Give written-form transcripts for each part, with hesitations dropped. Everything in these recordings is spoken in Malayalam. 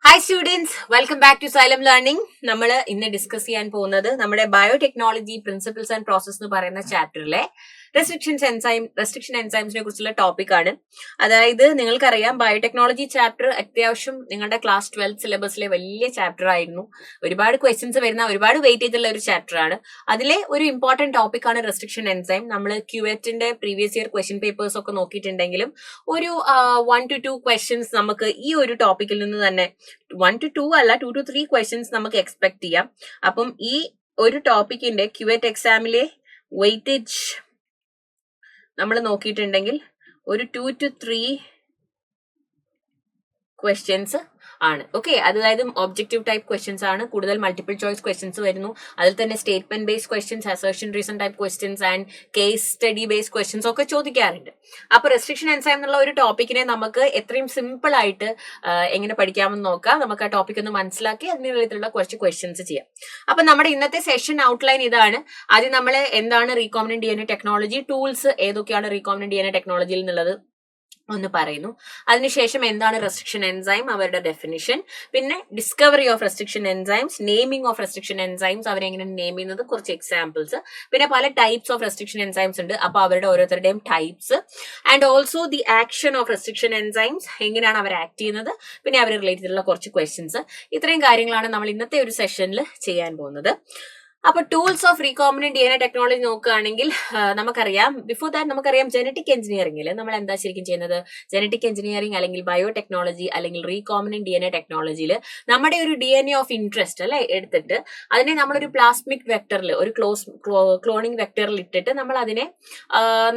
Hi students, welcome back to Xylem learning. നമ്മൾ ഇന്ന് ഡിസ്കസ് ചെയ്യാൻ പോകുന്നത് നമ്മുടെ ബയോടെക്നോളജി പ്രിൻസിപ്പിൾസ് ആൻഡ് പ്രോസസ് എന്ന് പറയുന്ന ചാപ്റ്ററിലെ റെസ്ട്രിക്ഷൻ എൻസൈംസിനെ കുറിച്ചുള്ള ടോപ്പിക് ആണ്. അതായത് നിങ്ങൾക്കറിയാം, ബയോടെക്നോളജി ചാപ്റ്റർ അത്യാവശ്യം നിങ്ങളുടെ ക്ലാസ് 12 സിലബസിലെ വലിയ ചാപ്റ്റർ ആയിരുന്നു. ഒരുപാട് ക്വസ്റ്റ്യൻസ് വരുന്ന, ഒരുപാട് വെയിറ്റേജ് ഉള്ള ഒരു ചാപ്റ്റർ ആണ്. അതിലെ ഒരു ഇമ്പോർട്ടന്റ് ടോപ്പിക് ആണ് റെസ്ട്രിക്ഷൻ എൻസൈം. നമ്മൾ ക്യുവറ്റിന്റെ പ്രീവിയസ് ഇയർ ക്വസ്റ്റ്യൻ പേപ്പേഴ്സ് ഒക്കെ നോക്കിയിട്ടുണ്ടെങ്കിലും ഒരു 1 to 2 ക്വസ്റ്റ്യൻസ് നമുക്ക് ഈ ഒരു ടോപ്പിക്കിൽ നിന്ന് തന്നെ 1 to 2 അല്ല, 2 to 3 ക്വസ്റ്റ്യൻസ് നമുക്ക് എക്സ്പെക്ട് ചെയ്യാം. അപ്പം ഈ ഒരു ടോപ്പിക്കിന്റെ ക്യുവറ്റ് എക്സാമിലെ വെയിറ്റേജ് നമ്മൾ നോക്കിയിട്ടുണ്ടെങ്കിൽ ഒരു 2 to 3 ക്വസ്റ്റ്യൻസ് ആണ്. ഓക്കെ, അതായത് ഒബ്ജക്റ്റീവ് ടൈപ്പ് ക്വസ്റ്റ്യൻസ് ആണ്. കൂടുതൽ മൾട്ടിപ്പിൾ ചോയ്സ് ക്വസ്റ്റ്യൻസ് വരുന്നു. അതിൽ തന്നെ statement based questions, assertion reason type questions and case study based questions ഒക്കെ ചോദിക്കാറുണ്ട്. അപ്പൊ റെസ്ട്രിക്ഷൻ എൻസൈം എന്നുള്ള ഒരു ടോപ്പിക്കിനെ നമുക്ക് എത്രയും സിമ്പിൾ ആയിട്ട് എങ്ങനെ പഠിക്കാമെന്ന് നോക്കാം. നമുക്ക് ആ ടോപ്പിക് ഒന്ന് മനസ്സിലാക്കി അതിന് റിലേറ്റഡുള്ള കുറച്ച് ക്വസ്റ്റ്യൻസ് ചെയ്യാം. അപ്പൊ നമ്മുടെ ഇന്നത്തെ സെഷൻ ഔട്ട്ലൈൻ ഇതാണ്. ആദ്യം നമ്മൾ എന്താണ് റീകോംബിനന്റ് DNA ടെക്നോളജി, ടൂൾസ് ഏതൊക്കെയാണ് റീകോംബിനന്റ് DNA ടെക്നോളജിയിൽ എന്നുള്ളത് ഒന്ന് പറയുന്നു. അതിനുശേഷം എന്താണ് റെസ്ട്രിക്ഷൻ എൻസൈം, അവരുടെ ഡെഫിനിഷൻ, പിന്നെ discovery of restriction enzymes, naming of restriction enzymes, അവരെങ്ങനെ നെയിം ചെയ്യുന്നത്, കുറച്ച് എക്സാമ്പിൾസ്, പിന്നെ പല ടൈപ്സ് ഓഫ് റെസ്ട്രിക്ഷൻ എൻസൈംസ് ഉണ്ട്, അപ്പൊ അവരുടെ ഓരോരുത്തരുടെയും types, and also the action of restriction enzymes, എങ്ങനെയാണ് അവർ ആക്ട് ചെയ്യുന്നത്, പിന്നെ അവർ റിലേറ്റഡ് ഉള്ള കുറച്ച് ക്വസ്റ്റ്യൻസ്. ഇത്രയും കാര്യങ്ങളാണ് നമ്മൾ ഇന്നത്തെ ഒരു സെഷനിൽ ചെയ്യാൻ പോകുന്നത്. അപ്പൊ tools of recombinant DNA technology നോക്കുകയാണെങ്കിൽ നമുക്കറിയാം, ബിഫോർ ദാറ്റ് നമുക്കറിയാം ജനറ്റിക് എഞ്ചിനീയറിംഗിൽ നമ്മൾ എന്താ ശരിക്കും ചെയ്യുന്നത്, ജനറ്റിക് എഞ്ചിനീയറിംഗ് അല്ലെങ്കിൽ ബയോടെക്നോളജി അല്ലെങ്കിൽ റീകോംബിനന്റ് DNA ടെക്നോളജിയിൽ നമ്മുടെ ഒരു DNA ഓഫ് ഇൻട്രസ്റ്റ് അല്ലെ എടുത്തിട്ട് അതിനെ നമ്മളൊരു പ്ലാസ്മിക് വെക്ടറിൽ, ഒരു ക്ലോണിംഗ് വെക്ടറിൽ ഇട്ടിട്ട് നമ്മൾ അതിനെ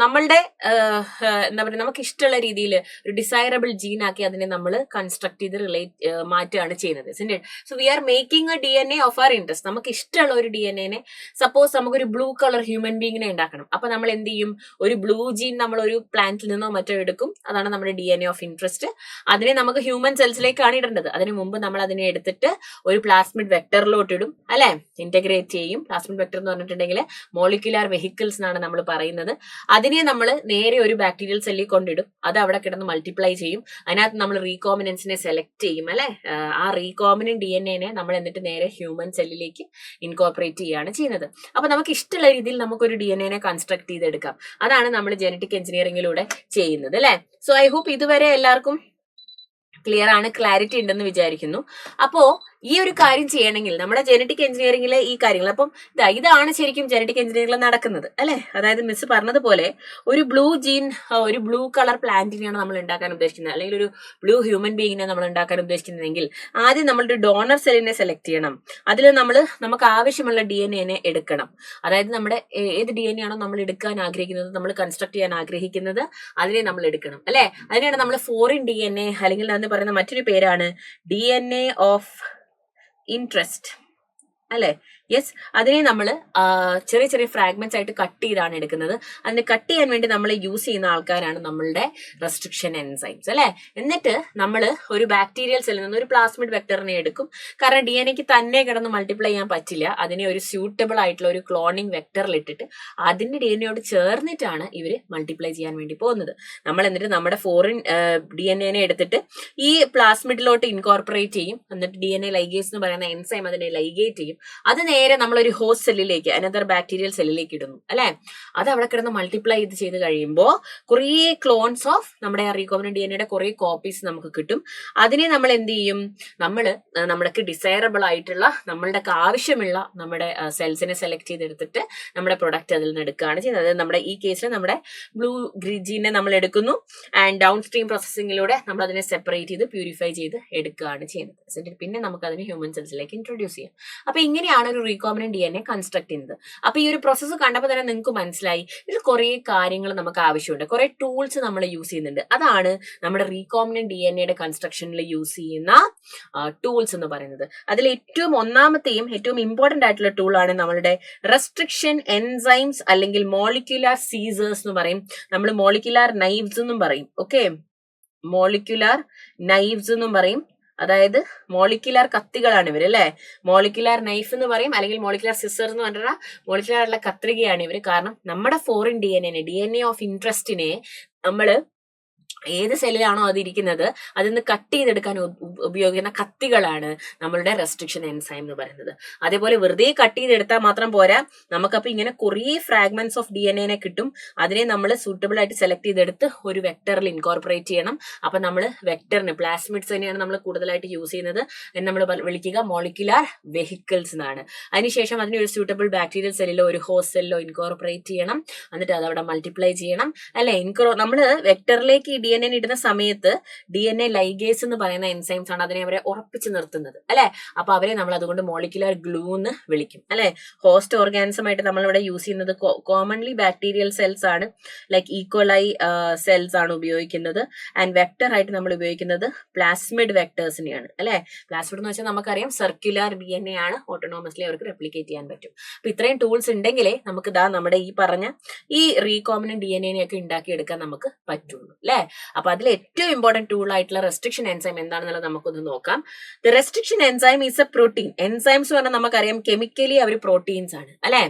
നമ്മളുടെ എന്താ പറയുക, നമുക്ക് ഇഷ്ടമുള്ള രീതിയിൽ ഒരു ഡിസൈറബിൾ ജീൻ ആക്കി അതിനെ നമ്മൾ കൺസ്ട്രക്ട് ചെയ്ത് മാറ്റുകയാണ് ചെയ്യുന്നത്. So we are making a DNA of our interest. നമുക്ക് ഇഷ്ടമുള്ള ഒരു DNA നെ, സപ്പോസ് നമുക്കൊരു ബ്ലൂ കളർ ഹ്യൂമൻ ബീങ്ങിനെ ഉണ്ടാക്കണം. അപ്പൊ നമ്മൾ എന്ത് ചെയ്യും, ഒരു ബ്ലൂ ജീൻ നമ്മൾ ഒരു പ്ലാന്റിൽ നിന്നോ മറ്റോ എടുക്കും. അതാണ് നമ്മുടെ DNA ഓഫ് ഇൻട്രസ്റ്റ്. അതിനെ നമുക്ക് ഹ്യൂമൻ സെൽസിലേക്കാണ് ഇടേണ്ടത്. അതിന് മുമ്പ് നമ്മൾ അതിനെ എടുത്തിട്ട് ഒരു പ്ലാസ്മിഡ് വെക്ടറിലോട്ട് ഇടും, അല്ലെ, ഇന്റഗ്രേറ്റ് ചെയ്യും. പ്ലാസ്മിഡ് വെക്ടർ എന്ന് പറഞ്ഞിട്ടുണ്ടെങ്കിൽ മോളിക്യുലാർ വെഹിക്കിൾസ് എന്നാണ് നമ്മൾ പറയുന്നത്. അതിനെ നമ്മൾ നേരെ ഒരു ബാക്ടീരിയൽ സെല്ലിൽ കൊണ്ടിടും. അത് അവിടെ കിടന്ന് മൾട്ടിപ്ലൈ ചെയ്യും. അതിനകത്ത് നമ്മൾ റീകോംബിനൻസിനെ സെലക്ട് ചെയ്യും, അല്ലെ. ആ റീകോംബിനന്റ് DNA നെ നമ്മൾ എന്നിട്ട് നേരെ ഹ്യൂമൻ സെല്ലിലേക്ക് ഇൻകോർപ്പറേറ്റ് ചെയ്യാണ് ചെയ്യുന്നത്. അപ്പൊ നമുക്ക് ഇഷ്ടമുള്ള രീതിയിൽ നമുക്കൊരു DNA നെ കൺസ്ട്രക്ട് ചെയ്തെടുക്കാം. അതാണ് നമ്മൾ ജനറ്റിക് എഞ്ചിനീയറിംഗിലൂടെ ചെയ്യുന്നത്, അല്ലെ. സോ ഐ ഹോപ്പ് ഇതുവരെ എല്ലാവർക്കും ക്ലിയർ ആണ്, ക്ലാരിറ്റി ഉണ്ടെന്ന് വിചാരിക്കുന്നു. അപ്പോ ഈ ഒരു കാര്യം ചെയ്യണമെങ്കിൽ നമ്മുടെ ജനറ്റിക് എഞ്ചിനീയറിംഗിലെ ഈ കാര്യങ്ങൾ, അപ്പം ഇതാണ് ശരിക്കും ജനറ്റിക് എഞ്ചിനീയറിംഗിൽ നടക്കുന്നത്, അല്ലെ. അതായത് മിസ് പറഞ്ഞതുപോലെ ഒരു ബ്ലൂ ജീൻ, ഒരു ബ്ലൂ കളർ പ്ലാന്റിനെയാണ് നമ്മൾ ഉണ്ടാക്കാൻ ഉദ്ദേശിക്കുന്നത്, അല്ലെങ്കിൽ ഒരു ബ്ലൂ ഹ്യൂമൻ ബീങ്ങിനെ നമ്മൾ ഉണ്ടാക്കാൻ ഉദ്ദേശിക്കുന്നതെങ്കിൽ ആദ്യം നമ്മളൊരു ഡോണർ സെല്ലിനെ സെലക്ട് ചെയ്യണം. അതിൽ നമുക്ക് ആവശ്യമുള്ള DNA നെ എടുക്കണം. അതായത് നമ്മുടെ ഏത് DNA ആണോ നമ്മൾ എടുക്കാൻ ആഗ്രഹിക്കുന്നത്, നമ്മൾ കൺസ്ട്രക്ട് ചെയ്യാൻ ആഗ്രഹിക്കുന്നത്, അതിനെ നമ്മൾ എടുക്കണം, അല്ലെ. അതിനെയാണ് നമ്മൾ ഫോറിൻ DNA അല്ലെങ്കിൽ എന്ന് പറയുന്ന മറ്റൊരു പേരാണ് DNA ഓഫ് ഇൻട്രസ്റ്റ്, അല്ലെ. യെസ്, അതിനെ നമ്മൾ ചെറിയ ചെറിയ ഫ്രാഗ്മെന്റ്സ് ആയിട്ട് കട്ട് ചെയ്താണ് എടുക്കുന്നത്. അതിനെ കട്ട് ചെയ്യാൻ വേണ്ടി നമ്മൾ യൂസ് ചെയ്യുന്ന ആൾക്കാരാണ് നമ്മളുടെ റെസ്ട്രിക്ഷൻ എൻസൈംസ്, അല്ലെ. എന്നിട്ട് നമ്മൾ ഒരു ബാക്ടീരിയൽ സെല്ലിൽ നിന്ന് ഒരു പ്ലാസ്മിഡ് വെക്ടറിനെ എടുക്കും. കാരണം DNAക്ക് തന്നെ കിടന്ന് മൾട്ടിപ്ലൈ ചെയ്യാൻ പറ്റില്ല. അതിനെ ഒരു സ്യൂട്ടബിൾ ആയിട്ടുള്ള ഒരു ക്ലോണിംഗ് വെക്ടറിൽ ഇട്ടിട്ട് അതിന്റെ DNAയോട് ചേർന്നിട്ടാണ് ഇവര് മൾട്ടിപ്ലൈ ചെയ്യാൻ വേണ്ടി പോകുന്നത്. നമ്മൾ എന്നിട്ട് നമ്മുടെ ഫോറിൻ DNA നെ എടുത്തിട്ട് ഈ പ്ലാസ്മിഡിലോട്ട് ഇൻകോർപ്പറേറ്റ് ചെയ്യും. എന്നിട്ട് DNA ലൈഗേസ് എന്ന് പറയുന്ന എൻസൈം അതിനെ ലൈഗേറ്റ് ചെയ്യും. അത് നേരെ നമ്മളൊരു ഹോസ്റ്റ് സെല്ലിലേക്ക്, അനദർ ബാക്ടീരിയൽ സെല്ലിലേക്ക് ഇടുന്നു, അല്ലെ. അത് അവിടെ കിടന്ന് മൾട്ടിപ്ലൈ ചെയ്ത് കഴിയുമ്പോൾ കുറേ ക്ലോൺസ് ഓഫ് നമ്മുടെ റീകോംബിനന്റ് DNA കുറെ കോപ്പീസ് നമുക്ക് കിട്ടും. അതിനെ നമ്മൾ എന്ത് ചെയ്യും, നമ്മൾക്ക് ഡിസൈറബിൾ ആയിട്ടുള്ള, നമ്മളുടെ ആവശ്യമുള്ള നമ്മുടെ സെൽസിനെ സെലക്ട് ചെയ്തെടുത്തിട്ട് നമ്മുടെ പ്രൊഡക്റ്റ് അതിൽ നിന്ന് എടുക്കുകയാണ് ചെയ്യുന്നത്. അതായത് നമ്മുടെ ഈ കേസിൽ നമ്മുടെ ബ്ലൂ ജീനെ നമ്മൾ എടുക്കുന്നു ആൻഡ് ഡൗൺ സ്ട്രീം പ്രോസസ്സിങ്ങിലൂടെ നമ്മൾ അതിനെ സെപ്പറേറ്റ് ചെയ്ത് പ്യൂരിഫൈ ചെയ്ത് എടുക്കുകയാണ് ചെയ്യുന്നത്. പിന്നെ നമുക്ക് അതിനെ ഹ്യൂമൻ സെൽസിലേക്ക് ഇൻട്രൊഡ്യൂസ് ചെയ്യാം. അപ്പൊ ഇങ്ങനെയാണ് ഒരു റീകോംബിനന്റ് DNA കൺസ്ട്രക്ട് ചെയ്യുന്നത്. അപ്പൊ ഈ ഒരു പ്രോസസ്സ് കണ്ടപ്പോൾ തന്നെ നിങ്ങൾക്ക് മനസ്സിലായി ഇതിൽ കുറെ കാര്യങ്ങൾ നമുക്ക് ആവശ്യമുണ്ട്, കുറെ ടൂൾസ് നമ്മൾ യൂസ് ചെയ്യുന്നുണ്ട്. അതാണ് നമ്മുടെ റീകോംബിനന്റ് DNAയുടെ കൺസ്ട്രക്ഷനിൽ യൂസ് ചെയ്യുന്ന ടൂൾസ് എന്ന് പറയുന്നത്. അതിൽ ഏറ്റവും ഒന്നാമത്തെയും ഏറ്റവും ഇമ്പോർട്ടന്റ് ആയിട്ടുള്ള ടൂളാണ് നമ്മളുടെ റെസ്ട്രിക്ഷൻ എൻസൈംസ് അല്ലെങ്കിൽ മോളിക്യുലാർ സീസേഴ്സ് എന്ന് പറയും. നമ്മൾ മോളിക്യുലാർ നൈവ്സ് എന്നും പറയും. ഓക്കെ, മോളിക്യുലാർ നൈവ്സ് എന്നും പറയും. അതായത് മോളിക്യുലാർ കത്തികളാണ് ഇവർ, അല്ലെ. മോളിക്യുലാർ നൈഫ് എന്ന് പറയും, അല്ലെങ്കിൽ മോളിക്യുലാർ സിസർ എന്ന് പറഞ്ഞാൽ മോളിക്യുലാർ ഉള്ള കത്രികയാണ് ഇവർ. കാരണം നമ്മുടെ ഫോറിൻ DNA ഓഫ് ഇൻട്രസ്റ്റിനെ നമ്മൾ ഏത് സെല്ലിലാണോ അത് ഇരിക്കുന്നത് അതിൽ നിന്ന് കട്ട് ചെയ്തെടുക്കാൻ ഉപയോഗിക്കുന്ന കത്തികളാണ് നമ്മളുടെ റെസ്ട്രിക്ഷൻ എൻസൈം എന്ന് പറയുന്നത്. അതേപോലെ വെറുതെ കട്ട് ചെയ്തെടുത്താൽ മാത്രം പോരാ, നമുക്കപ്പോൾ ഇങ്ങനെ കുറേ ഫ്രാഗ്മെന്റ്സ് ഓഫ് DNA കിട്ടും. അതിനെ നമ്മൾ സൂട്ടബിൾ ആയിട്ട് സെലക്ട് ചെയ്തെടുത്ത് ഒരു വെക്ടറിൽ ഇൻകോർപ്പറേറ്റ് ചെയ്യണം. അപ്പൊ നമ്മൾ വെക്ടറിന് പ്ലാസ്മിഡ്സ് തന്നെയാണ് നമ്മൾ കൂടുതലായിട്ട് യൂസ് ചെയ്യുന്നത്. നമ്മൾ വിളിക്കുക മോളിക്കുലാർ വെഹിക്കിൾസ് എന്നാണ്. അതിനുശേഷം അതിനെ ഒരു സൂട്ടബിൾ ബാക്ടീരിയൽ സെല്ലിലോ ഒരു ഹോസ്റ്റ് സെല്ലിലോ ഇൻകോർപ്പറേറ്റ് ചെയ്യണം. എന്നിട്ട് അത് അവിടെ മൾട്ടിപ്ലൈ ചെയ്യണം അല്ലെ. നമ്മൾ വെക്ടറിലേക്ക് DNA ഇടുന്ന സമയത്ത് DNA ലൈഗേസ് എന്ന് പറയുന്ന എൻസൈംസ് ആണ് അതിനെ അവരെ ഉറപ്പിച്ച് നിർത്തുന്നത് അല്ലെ. അപ്പൊ അവരെ നമ്മൾ അതുകൊണ്ട് മോളിക്കുലർ ഗ്ലൂ എന്ന് വിളിക്കും അല്ലെ. ഹോസ്റ്റ് ഓർഗാനിസം ആയിട്ട് നമ്മൾ ഇവിടെ യൂസ് ചെയ്യുന്നത് കോമൺലി ബാക്ടീരിയൽ സെൽസ് ആണ്, ലൈക്ക് ഈക്കോലൈ സെൽസ് ആണ് ഉപയോഗിക്കുന്നത്. ആൻഡ് വെക്ടർ ആയിട്ട് നമ്മൾ ഉപയോഗിക്കുന്നത് പ്ലാസ്മിഡ് വെക്ടേഴ്സിനെയാണ് അല്ലെ. പ്ലാസ്മിഡ് എന്ന് വെച്ചാൽ നമുക്കറിയാം സർക്കുലർ DNA ആണ്, ഓട്ടോണോമസ്ലി അവർക്ക് റെപ്ലിക്കേറ്റ് ചെയ്യാൻ പറ്റും. അപ്പൊ ഇത്രയും ടൂൾസ് ഉണ്ടെങ്കിലേ നമുക്ക് നമ്മുടെ ഈ പറഞ്ഞ ഈ റീകോമിനന്റ് DNA ഒക്കെ ഉണ്ടാക്കിയെടുക്കാൻ നമുക്ക് പറ്റുള്ളൂ അല്ലെ. അപ്പൊ അതിൽ ഏറ്റവും ഇമ്പോർട്ടന്റ് ടൂൾ ആയിട്ടുള്ള റെസ്ട്രിക്ഷൻ എൻസൈം എന്താണെന്നുള്ളത് നമുക്കൊന്ന് നോക്കാം. The restriction enzyme is a protein. Enzymes പറഞ്ഞാൽ നമുക്കറിയാം കെമിക്കലി അവർ പ്രോട്ടീൻസ് ആണ് അല്ലെ.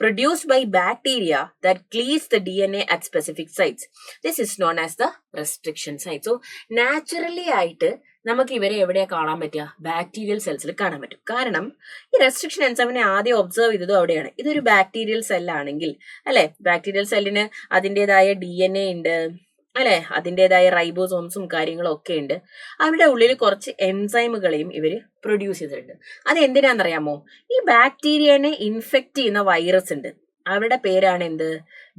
Produced by bacteria that cleaves the DNA at specific sites. This is known as the restriction site. So naturally ആയിട്ട് നമുക്ക് ഇവരെ എവിടെയാ കാണാൻ പറ്റുക? ബാക്ടീരിയൽ സെൽസിൽ കാണാൻ പറ്റും. കാരണം ഈ റെസ്ട്രിക്ഷൻ എൻസൈമിനെ ആദ്യം ഒബ്സർവ് ചെയ്തതും അവിടെയാണ്. ഇതൊരു ബാക്ടീരിയൽ സെല്ലാണെങ്കിൽ അല്ലെ, ബാക്ടീരിയൽ സെല്ലിന് അതിൻ്റെതായ DNA ഉണ്ട് അല്ലെ, അതിൻ്റെതായ റൈബോസോംസും കാര്യങ്ങളും ഒക്കെ ഉണ്ട്. അവരുടെ ഉള്ളിൽ കുറച്ച് എൻസൈമുകളെയും ഇവര് പ്രൊഡ്യൂസ് ചെയ്തിട്ടുണ്ട്. അത് എന്തിനാണെന്നറിയാമോ? ഈ ബാക്ടീരിയനെ ഇൻഫെക്ട് ചെയ്യുന്ന വൈറസ് ഉണ്ട്, അവരുടെ പേരാണ് എന്ത്?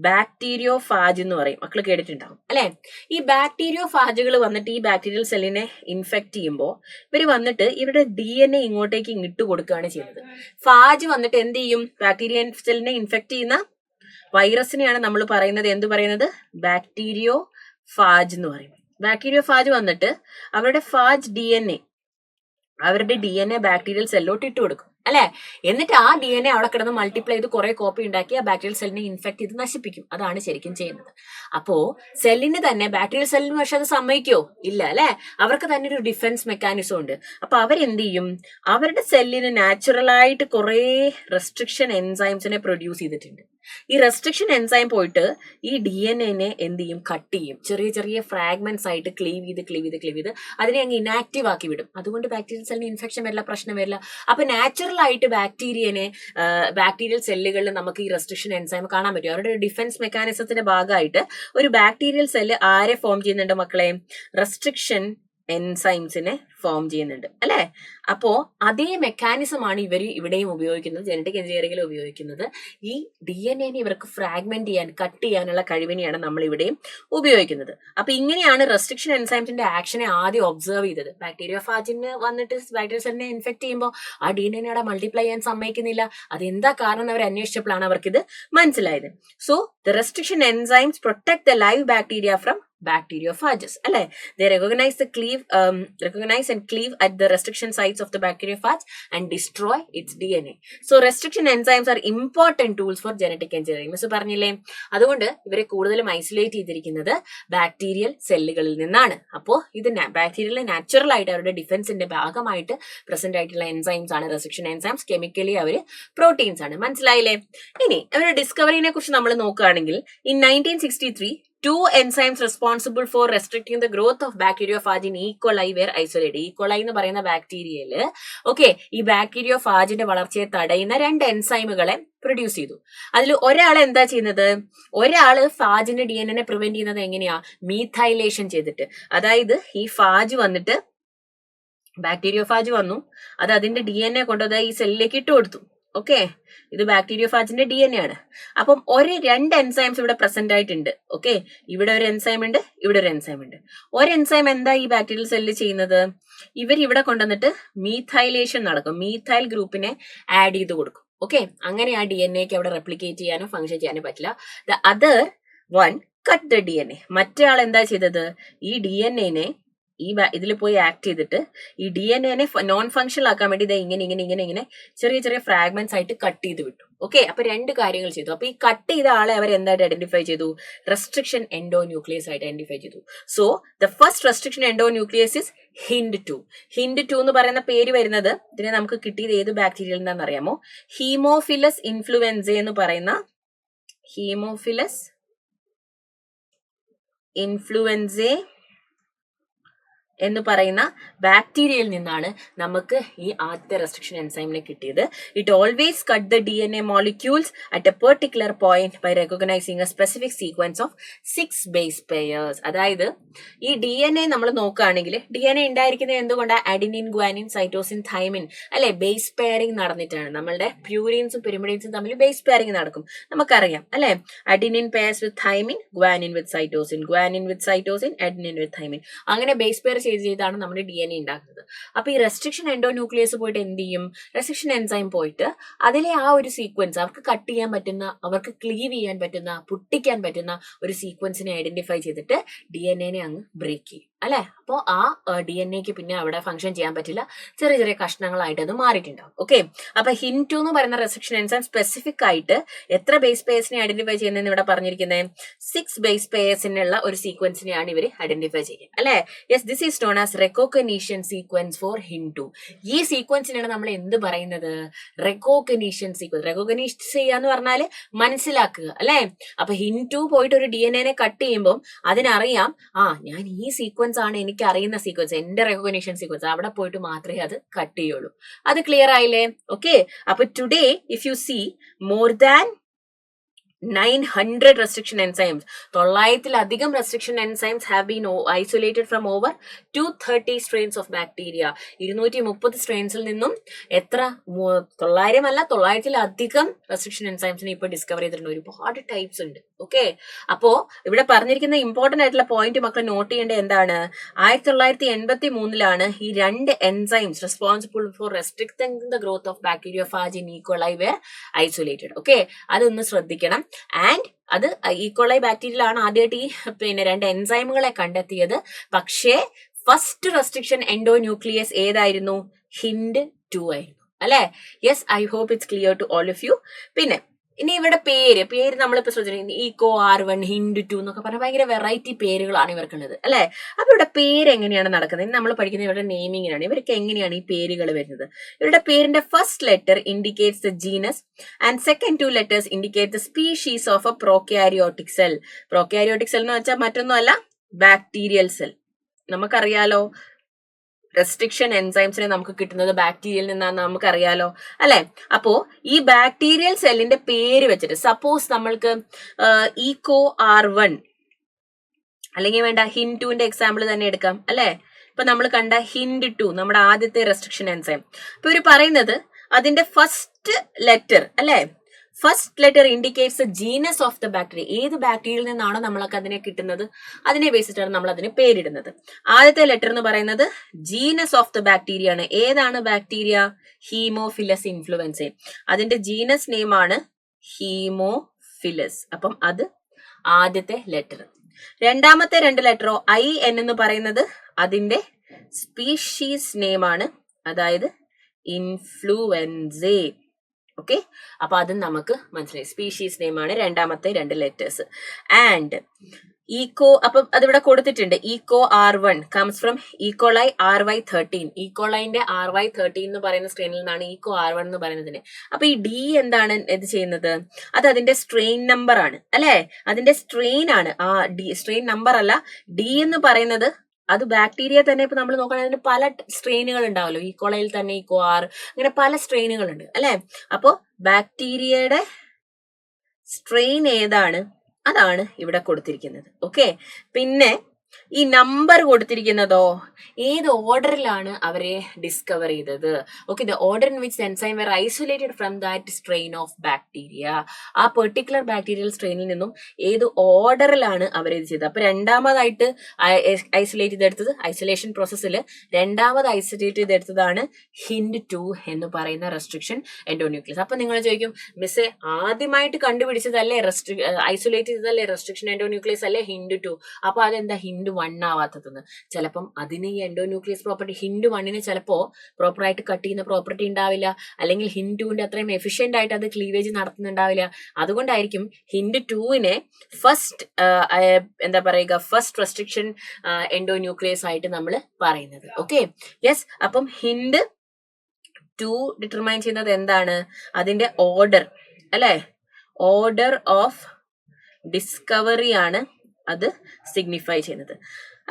ബാക്ടീരിയോ ഫാജ് എന്ന് പറയും. മക്കൾ കേട്ടിട്ടുണ്ടാവും അല്ലെ. ഈ ബാക്ടീരിയോ ഫാജുകൾ വന്നിട്ട് ഈ ബാക്ടീരിയൽ സെല്ലിനെ ഇൻഫെക്ട് ചെയ്യുമ്പോൾ ഇവർ വന്നിട്ട് ഇവരുടെ DNA ഇങ്ങോട്ടേക്ക് ഇട്ട് കൊടുക്കുകയാണ് ചെയ്യുന്നത്. ഫാജ് വന്നിട്ട് എന്ത് ചെയ്യും? ബാക്ടീരിയൻ സെല്ലിനെ ഇൻഫെക്ട് ചെയ്യുന്ന വൈറസിനെയാണ് നമ്മൾ പറയുന്നത് എന്ത് പറയുന്നത്? ബാക്ടീരിയോ ഫാജ് എന്ന് പറയും. ബാക്ടീരിയോ ഫാജ് വന്നിട്ട് അവരുടെ ഫാജ് അവരുടെ DNA ബാക്ടീരിയൽ സെല്ലോട്ട് ഇട്ട് കൊടുക്കും അല്ലെ. എന്നിട്ട് ആ DNA അവിടെ കിടന്ന് മൾട്ടിപ്ലൈ ചെയ്ത് കുറെ കോപ്പി ഉണ്ടാക്കി ആ ബാക്ടീരിയൽ സെല്ലിനെ ഇൻഫെക്ട് ചെയ്ത് നശിപ്പിക്കും. അതാണ് ശരിക്കും ചെയ്യുന്നത്. അപ്പോ സെല്ലിന് തന്നെ, ബാക്ടീരിയൽ സെല്ലിന് പക്ഷെ അത് സമ്മതിക്കോ? ഇല്ല അല്ലെ. അവർക്ക് തന്നെ ഒരു ഡിഫൻസ് മെക്കാനിസം ഉണ്ട്. അപ്പൊ അവരെന്ത് ചെയ്യും? അവരുടെ സെല്ലിന് നാച്ചുറൽ ആയിട്ട് കുറെ റെസ്ട്രിക്ഷൻ എൻസൈംസിനെ പ്രൊഡ്യൂസ് ചെയ്തിട്ടുണ്ട്. ഈ റെസ്ട്രിക്ഷൻ എൻസൈം പോയിട്ട് ഈ DNA എന്ത് ചെയ്യും? കട്ട് ചെയ്യും. ചെറിയ ചെറിയ ഫ്രാഗ്മെന്റ്സ് ആയിട്ട് ക്ലീവ് ചെയ്ത് അതിനെ അങ്ങ് ഇനാക്റ്റീവ് ആക്കി വിടും. അതുകൊണ്ട് ബാക്ടീരിയൽ സെല്ലിന് ഇൻഫെക്ഷൻ വരില്ല, പ്രശ്നം വരില്ല. അപ്പൊ നാച്ചുറൽ ആയിട്ട് ബാക്ടീരിയൽ സെല്ലുകളിൽ നമുക്ക് ഈ റെസ്ട്രിക്ഷൻ എൻസൈം കാണാൻ പറ്റും. അവരുടെ ഡിഫൻസ് മെക്കാനിസത്തിന്റെ ഭാഗമായിട്ട് ഒരു ബാക്ടീരിയൽ സെല്ല് ആരെ ഫോം ചെയ്യുന്നുണ്ട് മക്കളെ? റെസ്ട്രിക്ഷൻ എൻസൈംസിനെ ഫോം ചെയ്യുന്നുണ്ട് അല്ലെ. അപ്പോ അതേ മെക്കാനിസം ആണ് ഇവിടെയും ഉപയോഗിക്കുന്നത്, ജനറ്റിക് എഞ്ചിനീയറിംഗിൽ ഉപയോഗിക്കുന്നത്. ഈ DNA ഇവർക്ക് ഫ്രാഗ്മെന്റ് ചെയ്യാൻ, കട്ട് ചെയ്യാനുള്ള കഴിവിനെയാണ് നമ്മൾ ഇവിടെയും ഉപയോഗിക്കുന്നത്. അപ്പൊ ഇങ്ങനെയാണ് റെസ്ട്രിക്ഷൻ എൻസൈംസിന്റെ ആക്ഷനെ ആദ്യം ഒബ്സർവ് ചെയ്തത്. ബാക്ടീരിയ ഫാജിന് വന്നിട്ട് ബാക്ടീരിയ സെല്ലിനെ ഇൻഫെക്ട് ചെയ്യുമ്പോൾ ആ DNA അവിടെ മൾട്ടിപ്ലൈ ചെയ്യാൻ സമ്മതിക്കുന്നില്ല. അതെന്താ കാരണം അവർ അന്വേഷിച്ചപ്പോഴാണ് അവർക്കിത് മനസ്സിലായത്. So the restriction enzymes protect the live bacteria from bacteriophages അല്ലെ. They recognize and cleave at the restriction sites of the bacteriophage and destroy its DNA. So restriction enzymes are important tools for genetic engineering. Miss പറഞ്ഞില്ലേ? അതുകൊണ്ട് ഇവരെ കൂടുതലും ഐസൊലേറ്റ് ചെയ്തിരിക്കുന്നത് ബാക്ടീരിയൽ സെല്ലുകളിൽ നിന്നാണ്. അപ്പോൾ ഇത് ബാക്ടീരിയൽ നാച്ചുറൽ ആയിട്ട് അവരുടെ ഡിഫൻസിന്റെ ഭാഗമായിട്ട് പ്രസന്റ് ആയിട്ടുള്ള എൻസൈംസ് ആണ് റെസ്ട്രിക്ഷൻ എൻസൈംസ്. കെമിക്കലി അവര് പ്രോട്ടീൻസ് ആണ്. മനസ്സിലായില്ലേ? ഇനി അവരുടെ ഡിസ്കവറിനെ കുറിച്ച് നമ്മൾ നോക്കുകയാണെങ്കിൽ in 1963 two enzymes responsible for restricting the growth of bacteriophage in E. coli were isolated. E. coli എന്ന് പറയുന്ന ബാക്ടീരിയയില് ഈ ബാക്ടീരിയോഫാജിന്റെ വളർച്ചയെ തടയുന്ന 2 എൻസൈമുകളെ പ്രൊഡ്യൂസ് ചെയ്തു. അതിൽ ഒരാൾ എന്താ ചെയ്യുന്നത്? ഒരാള് ഫാജിന്റെ DNA പ്രിവെന്റ് ചെയ്യുന്നത് എങ്ങനെയാ? മീഥൈലേഷൻ ചെയ്തിട്ട്. അതായത് ഈ ഫാജ് വന്നിട്ട്, ബാക്ടീരിയോഫാജ് വന്നു, അത് അതിന്റെ DNA കൊണ്ട് ഈ സെല്ലിലേക്ക് ഇട്ട് കൊടുത്തു. ഇത് ബാക്ടീരിയോഫാജിന്റെ DNA ആണ്. അപ്പം 2 എൻസൈംസ് ഇവിടെ പ്രസന്റ് ആയിട്ടുണ്ട്. ഇവിടെ ഒരു എൻസൈം ഉണ്ട്, ഇവിടെ ഒരു എൻസൈം ഉണ്ട്. ഒരു എൻസൈം എന്താ ഈ ബാക്ടീരിയൽ സെല്ല് ചെയ്യുന്നത്? ഇവിടെ കൊണ്ടുവന്നിട്ട് മീഥൈലേഷൻ നടക്കും. മീഥൈൽ ഗ്രൂപ്പിനെ ആഡ് ചെയ്ത് കൊടുക്കും. അങ്ങനെ ആ DNAക്ക് അവിടെ റെപ്ലിക്കേറ്റ് ചെയ്യാനോ ഫംഗ്ഷൻ ചെയ്യാനോ പറ്റില്ല. The other one cut the DNA. മറ്റേ ആൾ എന്താ ചെയ്തത്? ഈ DNAനെ ഇതിൽ പോയി ആക്ട് ചെയ്തിട്ട് ഈ DNA നോൺ ഫങ്ഷണൽ ആക്കാൻ വേണ്ടി ഇങ്ങനെ ചെറിയ ചെറിയ ഫ്രാഗ്മെന്റ്സ് ആയിട്ട് കട്ട് ചെയ്ത് വിട്ടു. അപ്പൊ 2 കാര്യങ്ങൾ ചെയ്തു. അപ്പൊ ഈ കട്ട് ചെയ്ത ആളെ അവർ എന്തായിട്ട് ഐഡന്റിഫൈ ചെയ്തു? റെസ്ട്രിക്ഷൻ എൻഡോന്യൂക്ലിയസ് ആയിട്ട് ഐഡന്റിഫൈ ചെയ്തു. So the first restriction endonuclease is HIND2. HIND2 എന്ന് പറയുന്ന പേര് വരുന്നത്, ഇതിനെ നമുക്ക് കിട്ടിയത് ഏത് ബാക്ടീരിയയിൽ നിന്നാണെന്ന് അറിയാമോ? ഹീമോഫിലസ് ഇൻഫ്ലുവൻസ എന്ന് പറയുന്ന ഹീമോഫിലസ് ഇൻഫ്ലുവൻസ എന്ന് പറയുന്ന ബാക്ടീരിയയിൽ നിന്നാണ് നമുക്ക് ഈ ആദ്യത്തെ റെസ്ട്രിക്ഷൻ എൻസൈമിനെ കിട്ടിയത്. It always cut the DNA molecules at a particular point by recognizing a specific sequence of 6 base pairs. അതായത് ഈ DNA നമ്മൾ നോക്കുകയാണെങ്കിൽ DNA ഉണ്ടായിരിക്കുന്നത് എന്തുകൊണ്ടാണ്? അഡിനിൻ, ഗ്വാനിൻ, സൈറ്റോസിൻ, തൈമിൻ അല്ലെ ബേസ് പെയറിംഗ് നടന്നിട്ടാണ്. നമ്മളുടെ പ്യൂരിൻസും പിരിമിഡിൻസും തമ്മിൽ ബേസ് പെയറിംഗ് നടക്കും, നമുക്കറിയാം അല്ലെ. അഡിനിൻ പെയർസ് വിത്ത് തൈമിൻ, ഗ്വാനിൻ വിത്ത് സൈറ്റോസിൻ, ഗ്വാനിൻ വിത്ത് സൈറ്റോസിൻ, അഡിനിൻ വിത്ത് തൈമിൻ. അങ്ങനെ ബേസ് പെയർ ചെയ്താണ് നമ്മുടെ DNA ഉണ്ടാക്കുന്നത്. അപ്പൊ ഈ റെസ്ട്രിക്ഷൻ എൻഡോന്യൂക്ലിയസ് പോയിട്ട് എന്ത് ചെയ്യും? റെസ്ട്രിക്ഷൻ എൻസൈം പോയിട്ട് അതിലെ ആ ഒരു സീക്വൻസ് അവർക്ക് കട്ട് ചെയ്യാൻ പറ്റുന്ന, അവർക്ക് ക്ലീവ് ചെയ്യാൻ പറ്റുന്ന, പൊട്ടിക്കാൻ പറ്റുന്ന ഒരു സീക്വൻസിനെ ഐഡന്റിഫൈ ചെയ്തിട്ട് DNA അങ്ങ് ബ്രേക്ക് ചെയ്യും അല്ലെ. അപ്പോൾ ആ DNA പിന്നെ അവിടെ ഫംഗ്ഷൻ ചെയ്യാൻ പറ്റില്ല, ചെറിയ ചെറിയ കഷ്ണങ്ങളായിട്ട് അത് മാറിയിട്ടുണ്ടാവും. ഓക്കെ, അപ്പൊ ഹിൻ2 എന്ന് പറയുന്ന റെസ്ട്രിക്ഷൻ എൻസൈം സ്പെസിഫിക് ആയിട്ട് എത്ര ബേസ് പെയർസിനെ ഐഡന്റിഫൈ ചെയ്യുന്നതെന്ന് ഇവിടെ പറഞ്ഞിരിക്കുന്നത് 6 ബേസ് പെയർസിനുള്ള ഒരു സീക്വൻസിനെയാണ് ഇവർ ഐഡന്റിഫൈ ചെയ്യുക അല്ലെ. Yes, this is known as recognition sequence for ഹിൻ2. ഈ സീക്വൻസിനാണ് നമ്മൾ എന്ത് പറയുന്നത്? റെക്കോഗ്നിഷൻ സീക്വൻസ്. റെക്കോഗ്നൈസ് ചെയ്യാന്ന് പറഞ്ഞാൽ മനസ്സിലാക്കുക അല്ലെ. അപ്പൊ ഹിൻ2 പോയിട്ട് ഒരു DNA കട്ട് ചെയ്യുമ്പോൾ അതിനറിയാം, ഞാൻ ഈ സീക്വൻസ് ആണ് എനിക്ക് അറിയുന്ന സീക്വൻസ്, എന്റെ റെക്കഗ്നിഷൻ സീക്വൻസ്, അവിടെ പോയിട്ട് മാത്രമേ അത് കട്ട് ചെയ്യുള്ളൂ. അത് ക്ലിയർ ആയില്ലേ? ഓക്കെ, അപ്പൊ today if you see more than 900 restriction enzymes, 900-ലധികം restriction enzymes have been isolated from over 230 strains of bacteria. 230 സ്ട്രെയിൻസിൽ നിന്നും എത്ര? 900 അല്ല, 900-ലധികം റെസ്ട്രിക്ഷൻ എൻസൈംസിനെ ഇപ്പൊ ഡിസ്കവർ ചെയ്തിട്ടുണ്ട്. ഒരുപാട് ടൈപ്സ് ഉണ്ട്. ഓക്കെ, അപ്പോ ഇവിടെ പറഞ്ഞിരിക്കുന്ന ഇമ്പോർട്ടന്റ് ആയിട്ടുള്ള പോയിന്റ് മക്കൾ നോട്ട് ചെയ്യേണ്ടത് എന്താണ്? 1983 ഈ 2 enzymes responsible for restricting the growth of bacteriophage in E coli were isolated. Okay, അതൊന്ന് ശ്രദ്ധിക്കണം. ആൻഡ് അത് ഈക്കോളൈ ബാക്ടീരിയയിലാണ് ആദ്യമായിട്ട് ഈ 2 എൻസൈമുകളെ കണ്ടെത്തിയത്. പക്ഷേ ഫസ്റ്റ് റെസ്ട്രിക്ഷൻ എൻഡോന്യൂക്ലിയസ് ഏതായിരുന്നു? ഹിൻഡ്2 ആയിരുന്നു അല്ലെ. Yes, I hope it's clear to all of you. പിന്നെ ഇനി ഇവിടെ പേര് നമ്മളിപ്പോ ശ്രദ്ധിച്ചിട്ടുണ്ട്, ECO-R1, ഹിൻഡ്2 എന്നൊക്കെ പറഞ്ഞാൽ ഭയങ്കര വെറൈറ്റി പേരുകളാണ് ഇവർക്കുള്ളത് അല്ലെ. അപ്പൊ ഇവിടെ പേര് എങ്ങനെയാണ് നടക്കുന്നത്? നമ്മൾ പഠിക്കുന്നത് ഇവരുടെ നെയിമിങ്ങിനാണ്. ഇവർക്ക് എങ്ങനെയാണ് ഈ പേരുകൾ വരുന്നത്? ഇവരുടെ പേരിന്റെ first letter indicates the genus and second 2 letters indicate the species of A prokaryotic cell. Prokaryotic cell എന്ന് വെച്ചാൽ മറ്റൊന്നുമല്ല, ബാക്ടീരിയൽ സെൽ. നമുക്കറിയാലോ റെസ്ട്രിക്ഷൻ എൻസൈംസിനെ നമുക്ക് കിട്ടുന്നത് ബാക്ടീരിയയിൽ നിന്നാണ്, നമുക്കറിയാലോ അല്ലെ. അപ്പോ ഈ ബാക്ടീരിയൽ സെല്ലിന്റെ പേര് വെച്ചിട്ട് സപ്പോസ് നമ്മൾക്ക് ECO-R1 അല്ലെങ്കിൽ വേണ്ട ഹിൻഡ്2ന്റെ എക്സാമ്പിൾ തന്നെ എടുക്കാം അല്ലെ. ഇപ്പൊ നമ്മൾ കണ്ട ഹിൻഡ്2 നമ്മുടെ ആദ്യത്തെ റെസ്ട്രിക്ഷൻ എൻസൈം. അപ്പൊ ഇവര് പറയുന്നത് അതിന്റെ ഫസ്റ്റ് ലെറ്റർ അല്ലെ, first letter indicates the genus of the bacteria. ഏത് ബാക്ടീരിയയിൽ നിന്നാണോ നമ്മൾക്ക് അതിനെ കിട്ടുന്നത് അതിനെ ബേസിച്ചാണ് നമ്മൾ അതിന് പേരിടുന്നത്. ആദ്യത്തെ ലെറ്റർ എന്ന് പറയുന്നത് ജീനസ് ഓഫ് ദ ബാക്ടീരിയ ആണ്. ഏതാണ് ബാക്ടീരിയ? Haemophilus influenzae. അതിന്റെ ജീനസ് നെയിം ആണ് ഹീമോഫിലസ്. അപ്പം അത് ആദ്യത്തെ ലെറ്റർ. രണ്ടാമത്തെ 2 ലെറ്ററോ IN എന്ന് പറയുന്നത് അതിന്റെ സ്പീഷീസ് നെയിം ആണ്, അതായത് ഇൻഫ്ലുവൻസെ. ഓക്കെ, അപ്പൊ അതും നമുക്ക് മനസ്സിലായി. സ്പീഷീസ് നെയിം ആണ് രണ്ടാമത്തെ 2 ലെറ്റേഴ്സ്. ആൻഡ് അപ്പം അതിവിടെ കൊടുത്തിട്ടുണ്ട്. ECO-R1 comes from E. coli RY13. ഈക്കോളൈന്റെ RY13 എന്ന് പറയുന്ന സ്ട്രെയിനിൽ നിന്നാണ് ECO-R1 എന്ന് പറയുന്നതിന്. അപ്പൊ ഈ D എന്താണ് ഇത് ചെയ്യുന്നത്? അത് അതിന്റെ സ്ട്രെയിൻ നമ്പർ ആണ് അല്ലെ, അതിന്റെ സ്ട്രെയിൻ ആണ്. ആ D സ്ട്രെയിൻ നമ്പർ അല്ല, D എന്ന് പറയുന്നത് അത് ബാക്ടീരിയ തന്നെ. ഇപ്പൊ നമ്മൾ നോക്കുകയാണെങ്കിൽ അതിന് പല സ്ട്രെയിനുകൾ ഉണ്ടാവല്ലോ, ഈക്കോളയിൽ തന്നെ ECO-R, അങ്ങനെ പല സ്ട്രെയിനുകളുണ്ട് അല്ലെ. അപ്പോ ബാക്ടീരിയയുടെ സ്ട്രെയിൻ ഏതാണ് അതാണ് ഇവിടെ കൊടുത്തിരിക്കുന്നത്. ഓക്കെ, പിന്നെ ഈ നമ്പർ കൊടുത്തിരിക്കുന്നതോ ഏത് ഓർഡറിലാണ് അവരെ ഡിസ്കവർ ചെയ്തത്? Okay, the order in which enzyme were isolated from that strain of bacteria. ആ പെർട്ടിക്കുലർ ബാക്ടീരിയൽ സ്ട്രെയിനിൽ നിന്നും ഏത് ഓർഡറിലാണ് അവരിത് ചെയ്തത്? അപ്പൊ രണ്ടാമതായിട്ട് ഐസൊലേറ്റ് ചെയ്തെടുത്തത്, ഐസൊലേഷൻ പ്രോസസ്സിൽ രണ്ടാമത് ഐസൊലേറ്റ് ചെയ്തെടുത്തതാണ് ഹിൻഡ്2 എന്ന് പറയുന്ന റെസ്ട്രിക്ഷൻ എൻഡോന്യൂക്ലിയസ്. അപ്പൊ നിങ്ങൾ ചോദിക്കും, മിസ്സേ ആദ്യമായിട്ട് കണ്ടുപിടിച്ചതല്ലേ ഐസൊലേറ്റ് ചെയ്തതല്ലേ റെസ്ട്രിക്ഷൻ എൻഡോന്യൂക്ലിയസ് അല്ലേ ഹിൻഡ്2? അപ്പൊ അതെന്താ ഹിൻഡ്1 ആവാത്തതെന്ന്? ചിലപ്പം അതിന് ഈ എൻഡോന്യൂക്ലിയസ് പ്രോപ്പർട്ടി ഹിൻഡ്1ന് ചിലപ്പോ പ്രോപ്പറായിട്ട് കട്ട് ചെയ്യുന്ന പ്രോപ്പർട്ടി ഉണ്ടാവില്ല, അല്ലെങ്കിൽ ഹിൻഡ്2ന്റെ അത്രയും എഫിഷ്യന്റ് ആയിട്ട് അത് ക്ലീവേജ് നടത്തുന്നുണ്ടാവില്ല. അതുകൊണ്ടായിരിക്കും ഹിൻഡ്2നെ ഫസ്റ്റ് എന്താ പറയുക, ഫസ്റ്റ് റെസ്ട്രിക്ഷൻ എൻഡോന്യൂക്ലിയസ് ആയിട്ട് നമ്മൾ പറയുന്നത്. Okay, yes. അപ്പം ഹിൻഡ്2 ഡിറ്റർമൈൻ ചെയ്യുന്നത് എന്താണ്? അതിന്റെ ഓർഡർ അല്ലെ, ഓർഡർ ഓഫ് ഡിസ്കവറി ആണ് അത് സിഗ്നിഫൈ ചെയ്യുന്നത്.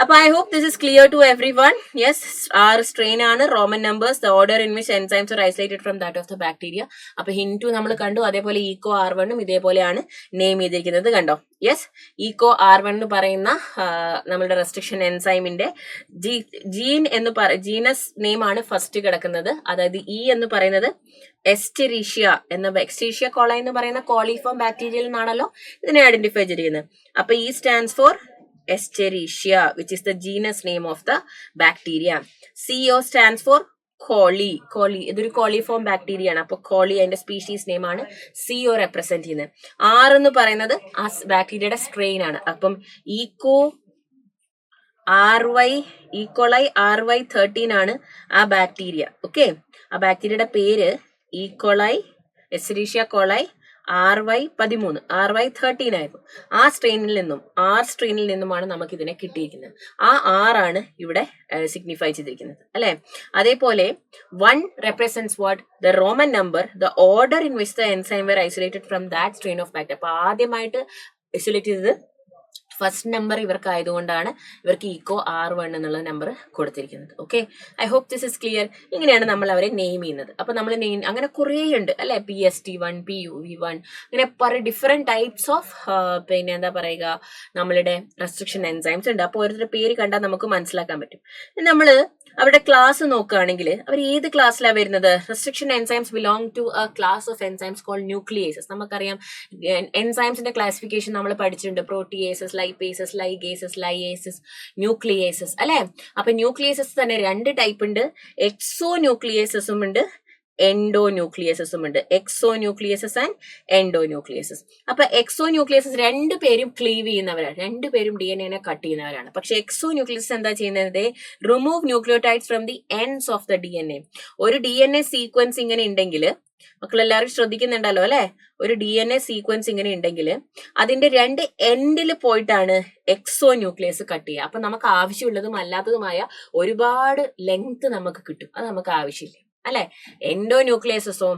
അപ്പൊ I hope this is clear to everyone. Yes, R strain ആണ്, Roman numbers, the order in which enzymes are isolated from that of the bacteria. അപ്പൊ ഹിൻറ്റു നമ്മൾ കണ്ടു. അതേപോലെ ഈക്കോ R1 ഇതേപോലെയാണ് നെയിം ചെയ്തിരിക്കുന്നത്, കണ്ടോ? യെസ്, ഈക്കോ R1 എന്ന് പറയുന്ന നമ്മളുടെ റെസ്ട്രിക്ഷൻ എൻസൈമിന്റെ ജീൻ എന്ന് ജീനസ് നെയിം ആണ് ഫസ്റ്റ് കിടക്കുന്നത്. അതായത് ഇ എന്ന് പറയുന്നത് എസ്റ്റെറീഷ്യ എസ്റ്റീഷ്യ കോളൈ എന്ന് പറയുന്ന കോളിഫോം ബാക്ടീരിയയിൽ നിന്നാണല്ലോ ഇതിനെ ഐഡന്റിഫൈ ചെയ്തിരിക്കുന്നത്. അപ്പൊ E stands for Escherichia, which is the genus name of the bacteria. CO stands for കോളി. ഇതൊരു കോളിഫോം ബാക്ടീരിയ ആണ്. അപ്പൊ കോളി അതിന്റെ സ്പീഷീസ് നെയിം ആണ്. CO റെപ്രസെന്റ് ചെയ്യുന്നത്. R എന്ന് പറയുന്നത് ആ ബാക്ടീരിയയുടെ സ്ട്രെയിൻ ആണ്. അപ്പം ഈക്കോളൈ RY13 ആണ് ആ ബാക്ടീരിയ. ഓക്കെ, ആ ബാക്ടീരിയയുടെ പേര് ഈക്കോളൈ എസ്ചെരീഷ്യ കോളൈ RY13 ആയിരുന്നു. ആ R സ്ട്രെയിനിൽ നിന്നുമാണ് നമുക്ക് ഇതിനെ കിട്ടിയിരിക്കുന്നത്. ആ R ആണ് ഇവിടെ സിഗ്നിഫൈ ചെയ്തിരിക്കുന്നത്, അല്ലെ? അതേപോലെ 1 represents what? The Roman number, the order in which the enzyme were isolated from that strain of bacteria. അപ്പൊ ആദ്യമായിട്ട് ഐസൊലേറ്റ് ചെയ്തത് ഫസ്റ്റ് നമ്പർ ഇവർക്ക് ആയതുകൊണ്ടാണ് ഇവർക്ക് ഈക്കോ R1 എന്നുള്ള നമ്പർ കൊടുത്തിരിക്കുന്നത്. Okay, I hope this is clear. ഇങ്ങനെയാണ് നമ്മൾ അവരെ നെയിം ചെയ്യുന്നത്. അപ്പൊ നമ്മൾ അങ്ങനെ കുറേ ഉണ്ട്, അല്ലെ? PST1, PUV1, അങ്ങനെ പല ഡിഫറെന്റ് ടൈപ്സ് ഓഫ് പിന്നെ എന്താ പറയുക, നമ്മളുടെ റെസ്ട്രിക്ഷൻ എൻസൈംസ് ഉണ്ട്. അപ്പൊ ഓരോരുത്തരുടെ പേര് കണ്ടാൽ നമുക്ക് മനസ്സിലാക്കാൻ പറ്റും. നമ്മള് അവരുടെ ക്ലാസ് നോക്കുകയാണെങ്കിൽ അവർ ഏത് ക്ലാസ്സിലാണ് വരുന്നത്? Restriction enzymes belong to a class of enzymes called nucleases. നമുക്കറിയാം എൻസൈംസിന്റെ ക്ലാസിഫിക്കേഷൻ നമ്മൾ പഠിച്ചിട്ടുണ്ട്. പ്രോട്ടിയേസസ്, ലൈപ്പേസസ്, ലൈഗേസസ്, ലൈയേസസ്, ന്യൂക്ലിയേസസ്, അല്ലെ? അപ്പൊ ന്യൂക്ലിയേസസ് തന്നെ 2 ടൈപ്പ് ഉണ്ട്. എക്സോ ന്യൂക്ലിയേസസും ഉണ്ട്, എൻഡോ ന്യൂക്ലിയസസും ഉണ്ട്. എക്സോ ന്യൂക്ലിയസസ് ആൻഡ് എൻഡോ ന്യൂക്ലിയസസ്. അപ്പൊ എക്സോ ന്യൂക്ലിയസസ് രണ്ടുപേരും ക്ലീവ് ചെയ്യുന്നവരാണ്, രണ്ടുപേരും DNA കട്ട് ചെയ്യുന്നവരാണ്. പക്ഷെ എക്സോ ന്യൂക്ലിയസസ് എന്താ ചെയ്യുന്നത്? Remove nucleotides from the ends of the DNA. ഒരു DNA സീക്വൻസ് ഇങ്ങനെ ഉണ്ടെങ്കിൽ, മക്കളെല്ലാവരും ശ്രദ്ധിക്കുന്നുണ്ടല്ലോ, അല്ലെ? ഒരു DNA സീക്വൻസ് ഇങ്ങനെ ഉണ്ടെങ്കിൽ അതിന്റെ 2 എൻഡിൽ പോയിട്ടാണ് എക്സോ ന്യൂക്ലിയസ് കട്ട് ചെയ്യുക. അപ്പൊ നമുക്ക് ആവശ്യമുള്ളതും അല്ലാത്തതുമായ ഒരുപാട് ലെങ്ത് നമുക്ക് കിട്ടും. അത് നമുക്ക് ആവശ്യമില്ല, അല്ലെ? എൻഡോ ന്യൂക്ലിയസസോ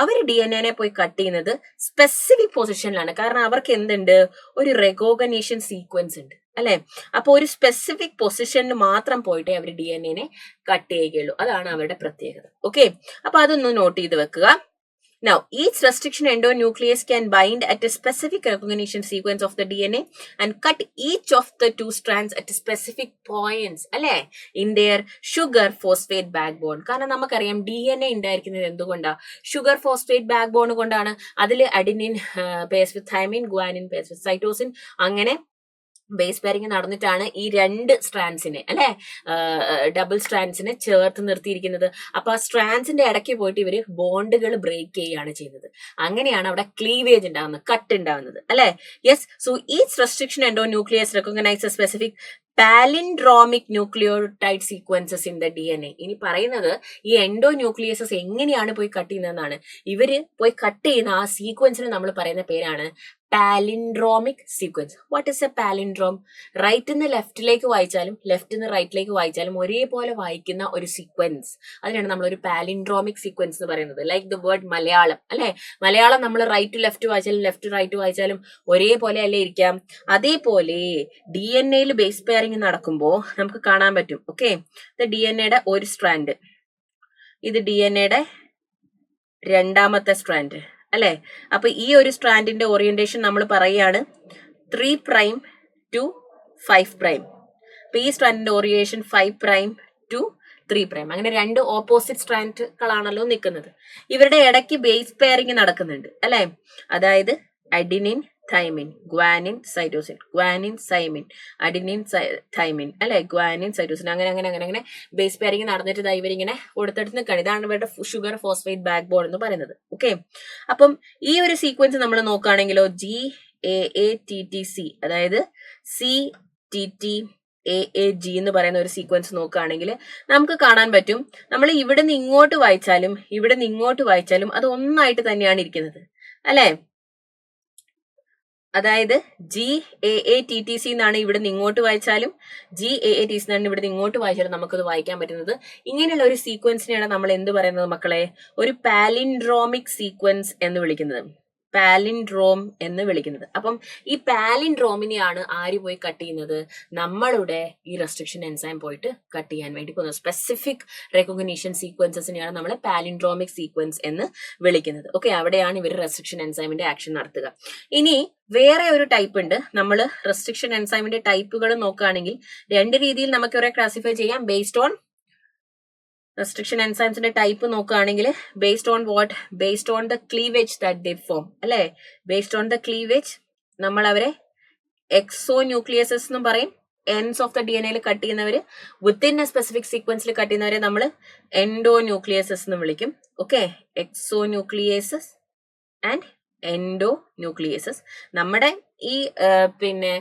അവർ DNA പോയി കട്ട് ചെയ്യുന്നത് സ്പെസിഫിക് പൊസിഷനിലാണ്. കാരണം അവർക്ക് എന്തുണ്ട്? ഒരു റെക്കോഗ്നീഷൻ സീക്വൻസ് ഉണ്ട്, അല്ലെ? അപ്പൊ ഒരു സ്പെസിഫിക് പൊസിഷനിൽ മാത്രം പോയിട്ടേ അവർ DNA കട്ട് ചെയ്യുകയുള്ളൂ. അതാണ് അവരുടെ പ്രത്യേകത. ഓക്കെ, അപ്പൊ അതൊന്ന് നോട്ട് ചെയ്ത് വെക്കുക. Now, each restriction endonuclease can bind at a specific recognition sequence of the DNA and cut each of the 2 strands at specific points, അല്ലെ? In their sugar phosphate backbone. കാരണം നമുക്കറിയാം DNA ഉണ്ടായിരിക്കുന്നത് എന്തുകൊണ്ടാ? ഷുഗർ ഫോസ്ഫേറ്റ് ബാക്ക്ബോൺ കൊണ്ടാണ്. അതിൽ അഡിനിൻ പേസ് വിത്ത് തൈമിൻ, ഗ്വാനിൻ പേസ് വിത്ത് സൈറ്റോസിൻ, അങ്ങനെ ബേസ് പെയറിംഗ് നടന്നിട്ടാണ് ഈ 2 സ്ട്രാൻഡ്സിനെ, അല്ലെ, ഡബിൾ സ്ട്രാൻഡ്സിനെ ചേർത്ത് നിർത്തിയിരിക്കുന്നത്. അപ്പൊ ആ സ്ട്രാൻഡ്സിന്റെ ഇടയ്ക്ക് പോയിട്ട് ഇവര് ബോണ്ടുകൾ ബ്രേക്ക് ചെയ്യുകയാണ് ചെയ്യുന്നത്. അങ്ങനെയാണ് അവിടെ ക്ലീവേജ് ഉണ്ടാവുന്നത്, കട്ട് ഉണ്ടാവുന്നത്, അല്ലെ? Yes, so each restriction endonuclease recognise a specific palindromic nucleotide sequences in the DNA. ഇനി പറയുന്നത് ഈ എൻഡോ ന്യൂക്ലിയസസ് എങ്ങനെയാണ് പോയി കട്ട് ചെയ്യുന്നതെന്നാണ്. ഇവര് പോയി കട്ട് ചെയ്യുന്ന ആ സീക്വൻസിന് നമ്മൾ പറയുന്ന പേരാണ് palindromic sequence. What is a palindrome? റൈറ്റിൽ നിന്ന് ലെഫ്റ്റിലേക്ക് വായിച്ചാലും ലെഫ്റ്റിൽ നിന്ന് റൈറ്റിലേക്ക് വായിച്ചാലും ഒരേപോലെ വായിക്കുന്ന ഒരു സീക്വൻസ്, അതിനാണ് നമ്മൾ ഒരു പാലിൻഡ്രോമിക് സീക്വൻസ് എന്ന് പറയുന്നത്. ലൈക്ക് ദ വേർഡ് മലയാളം, അല്ലെ? മലയാളം നമ്മൾ റൈറ്റ് ടു ലെഫ്റ്റ് വായിച്ചാലും ലെഫ്റ്റ് റൈറ്റ് വായിച്ചാലും ഒരേപോലെ അല്ലേ ഇരിക്കാം. അതേപോലെ DNA ബേസ് പെയറിംഗ് നടക്കുമ്പോൾ നമുക്ക് കാണാൻ പറ്റും. ഓക്കെ, ഇത് DNA ഒരു സ്ട്രാൻഡ്, ഇത് DNA രണ്ടാമത്തെ സ്ട്രാൻഡ്, അല്ലെ? അപ്പൊ ഈ ഒരു സ്ട്രാൻഡിന്റെ ഓറിയന്റേഷൻ നമ്മൾ പറയുകയാണ് 3' to 5'. അപ്പൊ ഈ സ്ട്രാൻഡിന്റെ ഓറിയന്റേഷൻ 5' to 3'. അങ്ങനെ 2 ഓപ്പോസിറ്റ് സ്ട്രാൻഡുകളാണല്ലോ നിൽക്കുന്നത്. ഇവരുടെ ഇടയ്ക്ക് ബേസ് പെയറിംഗ് നടക്കുന്നുണ്ട്, അല്ലെ? അതായത് adenine thymine, guanine cytosine, guanine thymine, adenine thymine, അല്ലെ? ഗ്വാനിൻ സൈറ്റോസിൻ, അങ്ങനെ ബേസ് പെയറിംഗ് നടന്നിട്ട് ഇവരിങ്ങനെ കൊടുത്തെടുത്ത് നിൽക്കുകയാണ്. ഇതാണ് ഇവരുടെ ഷുഗർ ഫോസ്ഫേറ്റ് ബാക്ക് ബോൺ എന്ന് പറയുന്നത്. ഓക്കെ, അപ്പം ഈ ഒരു സീക്വൻസ് നമ്മൾ നോക്കുകയാണെങ്കിലോ GAATTC, അതായത് CTTAAG എന്ന് പറയുന്ന ഒരു സീക്വൻസ് നോക്കുകയാണെങ്കിൽ നമുക്ക് കാണാൻ പറ്റും, നമ്മൾ ഇവിടെ നിന്ന് ഇങ്ങോട്ട് വായിച്ചാലും ഇവിടെ നിന്ന് ഇങ്ങോട്ട് വായിച്ചാലും അത് ഒന്നായിട്ട് തന്നെയാണ് ഇരിക്കുന്നത്, അല്ലെ? അതായത് GAATTC എന്നാണ് ഇവിടെ നിന്ന് ഇങ്ങോട്ട് വായിച്ചാലും GAATC എന്നാണ് ഇവിടെ നിന്ന് ഇങ്ങോട്ട് വായിച്ചാലും നമുക്കത് വായിക്കാൻ പറ്റുന്നത്. ഇങ്ങനെയുള്ള ഒരു സീക്വൻസിനെയാണ് നമ്മൾ എന്ത് പറയുന്നത് മക്കളെ? ഒരു പാലിൻഡ്രോമിക് സീക്വൻസ് എന്ന് വിളിക്കുന്നത്. പാലിൻഡ്രോം എന്ന് വിളിക്കുന്നത്. അപ്പം ഈ പാലിൻഡ്രോമിനെയാണ് ആര് പോയി കട്ട് ചെയ്യുന്നത്? നമ്മളുടെ ഈ റെസ്ട്രിക്ഷൻ എൻസൈം പോയിട്ട് കട്ട് ചെയ്യാൻ വേണ്ടി പോകുന്നത്. സ്പെസിഫിക് റെക്കഗ്നീഷൻ സീക്വൻസസിനെയാണ് നമ്മൾ പാലിൻഡ്രോമിക് സീക്വൻസ് എന്ന് വിളിക്കുന്നത്. ഓക്കെ, അവിടെയാണ് ഇവർ റെസ്ട്രിക്ഷൻ എൻസൈമിന്റെ ആക്ഷൻ നടത്തുക. ഇനി വേറെ ഒരു ടൈപ്പ് ഉണ്ട്. നമ്മൾ റെസ്ട്രിക്ഷൻ എൻസൈമിന്റെ ടൈപ്പുകൾ നോക്കുകയാണെങ്കിൽ 2 രീതിയിൽ നമുക്ക് ഇവരെ ക്ലാസിഫൈ ചെയ്യാം. ബേസ്ഡ് ഓൺ റെസ്ട്രിക്ഷൻ എൻസൈംസിന്റെ ടൈപ്പ് നോക്കുകയാണെങ്കിൽ based on the cleavage that they form, അല്ലെ? ബേസ്ഡ് ഓൺ ദ ക്ലീവേജ് നമ്മൾ അവരെ എക്സോ ന്യൂക്ലിയസസ് എന്നും പറയും. Ends of the DNA cut ചെയ്യുന്നവര്, വിത്തിൻ എ സ്പെസിഫിക് സീക്വൻസിൽ കട്ട് ചെയ്യുന്നവരെ നമ്മൾ എൻഡോ ന്യൂക്ലിയസസ് എന്ന് വിളിക്കും. Okay, exonucleases and endonucleases. നമ്മുടെ ഈ പിന്നെ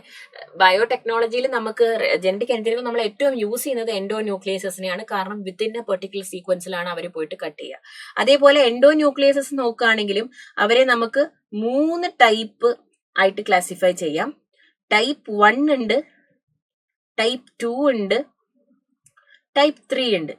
ബയോടെക്നോളജിയിൽ നമുക്ക് ജനറ്റിക് എഞ്ചിനീയറിംഗ് നമ്മൾ ഏറ്റവും യൂസ് ചെയ്യുന്നത് എൻഡോ ന്യൂക്ലിയസസിനെയാണ്. കാരണം വിത്തിൻ എ പെർട്ടിക്കുലർ സീക്വൻസിലാണ് അവർ പോയിട്ട് കട്ട് ചെയ്യുക. അതേപോലെ എൻഡോ ന്യൂക്ലിയസസ് നോക്കുകയാണെങ്കിലും അവരെ നമുക്ക് 3 ടൈപ്പ് ആയിട്ട് ക്ലാസിഫൈ ചെയ്യാം. ടൈപ്പ് 1 ഉണ്ട്, ടൈപ്പ് 2 ഉണ്ട്, ടൈപ്പ് 3 ഉണ്ട്.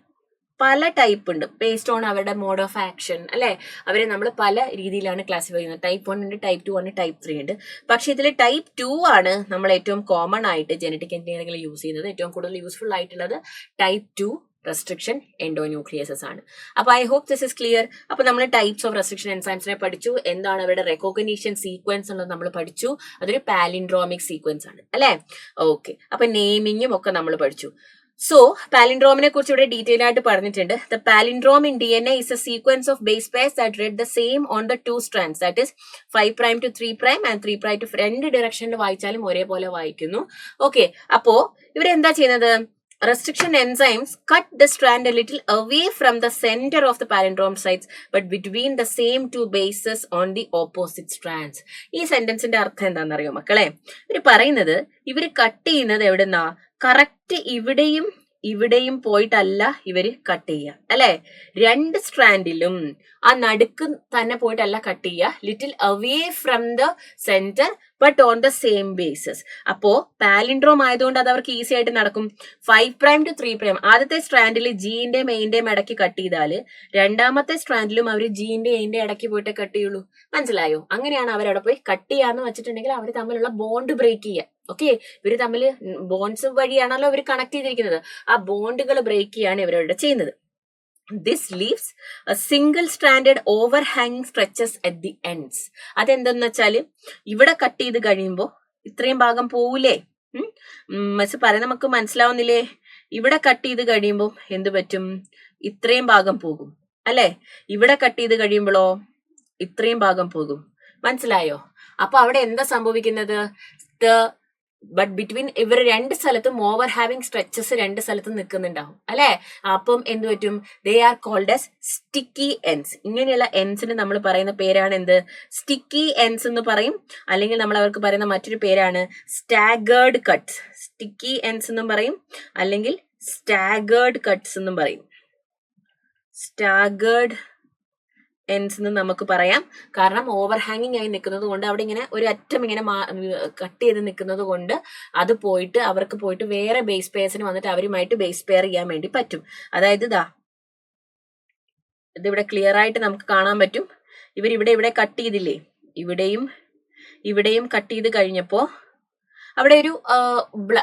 പല ടൈപ്പ് ഉണ്ട് ബേസ്ഡ് ഓൺ അവരുടെ മോഡ് ഓഫ് ആക്ഷൻ, അല്ലെ? അവരെ നമ്മൾ പല രീതിയിലാണ് ക്ലാസിഫൈ ചെയ്യുന്നത്. ടൈപ്പ് 1 ഉണ്ട്, ടൈപ്പ് 2 ഉണ്ട്, ടൈപ്പ് 3 ഉണ്ട്. പക്ഷെ ഇതിൽ ടൈപ്പ് 2 ആണ് നമ്മൾ ഏറ്റവും കോമൺ ആയിട്ട് ജനറ്റിക് എഞ്ചിനീയറിംഗിൽ യൂസ് ചെയ്യുന്നത്. ഏറ്റവും കൂടുതൽ യൂസ്ഫുൾ ആയിട്ടുള്ളത് ടൈപ്പ് 2 റെസ്ട്രിക്ഷൻ എൻഡോന്യൂക്ലിയസസ് ആണ്. അപ്പൊ I hope this is clear. അപ്പൊ നമ്മൾ ടൈപ്സ് ഓഫ് റെസ്ട്രിക്ഷൻ എൻസൈംസിനെ പഠിച്ചു. എന്താണ് അവരുടെ റെക്കഗ്നീഷൻ സീക്വൻസ് ഉള്ളത് നമ്മൾ പഠിച്ചു. അതൊരു പാലിൻഡ്രോമിക് സീക്വൻസ് ആണ്, അല്ലെ? ഓക്കെ, അപ്പൊ നെയിമിങ്ങും ഒക്കെ നമ്മൾ പഠിച്ചു. സോ പാലിൻഡ്രോമിനെ കുറിച്ച് ഇവിടെ ഡീറ്റെയിൽ ആയിട്ട് പറഞ്ഞിട്ടുണ്ട്. The palindrome in DNA is a sequence of base pairs that read the same on the 2 strands, that is 5' to 3' and 3' to 2 ഡയറക്ഷനിൽ വായിച്ചാലും ഒരേപോലെ വായിക്കുന്നു. ഓക്കെ, അപ്പോ ഇവരെന്താ ചെയ്യുന്നത്? Restriction enzymes cut the strand a little away from the center of the palindrome sites, but between the same 2 bases on the opposite strands. ഈ സെന്റൻസിന്റെ അർത്ഥം എന്താണെന്നറിയോ മക്കളെ? ഇവര് പറയുന്നത് ഇവര് കട്ട് ചെയ്യുന്നത് എവിടെന്നാ? കറക്റ്റ് ഇവിടെയും പോയിട്ടല്ല ഇവര് കട്ട് ചെയ്യുക, അല്ലെ? 2 സ്ട്രാൻഡിലും ആ നടുക്ക് തന്നെ പോയിട്ടല്ല കട്ട് ചെയ്യുക. Little away from the centre but on the same bases. അപ്പോ പാലിൻഡ്രോം ആയതുകൊണ്ട് അത് അവർക്ക് ഈസി ആയിട്ട് നടക്കും. 5' to 3'. ആദ്യത്തെ സ്ട്രാൻഡിൽ ജിന്റെയും എയിന്റെയും ഇടയ്ക്ക് കട്ട് ചെയ്താല് രണ്ടാമത്തെ സ്ട്രാൻഡിലും അവർ ജിന്റെ എയിന്റെ ഇടയ്ക്ക് പോയിട്ട് കട്ട് ചെയ്യുള്ളൂ. മനസ്സിലായോ? അങ്ങനെയാണ് അവരവിടെ പോയി കട്ട് ചെയ്യാന്ന് വെച്ചിട്ടുണ്ടെങ്കിൽ അവർ തമ്മിലുള്ള ബോണ്ട് ബ്രേക്ക് ചെയ്യുക. ഓക്കെ, ഇവര് തമ്മിൽ ബോൺസ് വഴിയാണല്ലോ ഇവർ കണക്ട് ചെയ്തിരിക്കുന്നത്. ആ ബോണ്ടുകൾ ബ്രേക്ക് ചെയ്യാണ് ഇവരവിടെ ചെയ്യുന്നത്. This leaves a single stranded overhanging stretches at the ends. അതെന്തെന്ന് വെച്ചാല് ഇവിടെ കട്ട് ചെയ്ത് കഴിയുമ്പോ ഇത്രയും ഭാഗം പോവൂലേ? മിസ് പറയുന്നത് നമുക്ക് മനസ്സിലാവുന്നില്ലേ? ഇവിടെ കട്ട് ചെയ്ത് കഴിയുമ്പോ എന്ത് പറ്റും? ഇത്രയും ഭാഗം പോകും, അല്ലെ? ഇവിടെ കട്ട് ചെയ്ത് കഴിയുമ്പോഴോ ഇത്രയും ഭാഗം പോകും. മനസ്സിലായോ? അപ്പൊ അവിടെ എന്താ സംഭവിക്കുന്നത്? ബട്ട് ബിറ്റ്വീൻ ഇവർ 2 സ്ഥലത്തും ഓവർ ഹാവിങ് സ്ട്രെച്ചസ് 2 സ്ഥലത്തും നിൽക്കുന്നുണ്ടാവും, അല്ലെ? അപ്പം എന്ത് പറ്റും? They are called as sticky ends. ഇങ്ങനെയുള്ള എൻഡ്സിന് നമ്മൾ പറയുന്ന പേരാണ് എന്ത്? സ്റ്റിക്കി എൻഡ്സ് എന്ന് പറയും. അല്ലെങ്കിൽ നമ്മൾ അവർക്ക് പറയുന്ന മറ്റൊരു പേരാണ് സ്റ്റാഗേർഡ് കട്ട്സ്. സ്റ്റിക്കി എൻഡ്സ് എന്നും പറയും, അല്ലെങ്കിൽ സ്റ്റാഗേർഡ് കട്ട്സ് എന്നും പറയും. സ്റ്റാഗേർഡ് എൻഡ്സ് എന്ന് നമുക്ക് പറയാം. കാരണം ഓവർ ഹാങ്ങിങ് ആയി നിൽക്കുന്നത് കൊണ്ട്, അവിടെ ഇങ്ങനെ ഒരു അറ്റം ഇങ്ങനെ കട്ട് ചെയ്ത് നിൽക്കുന്നത് കൊണ്ട് അത് പോയിട്ട് അവർക്ക് പോയിട്ട് വേറെ ബേസ് പെയർസിന് വന്നിട്ട് അവരുമായിട്ട് ബേസ് പെയർ ചെയ്യാൻ വേണ്ടി പറ്റും. അതായത് ഇതിവിടെ ക്ലിയർ ആയിട്ട് നമുക്ക് കാണാൻ പറ്റും. ഇവിടെ കട്ട് ചെയ്തില്ലേ? ഇവിടെയും കട്ട് ചെയ്ത് കഴിഞ്ഞപ്പോ അവിടെ ഒരു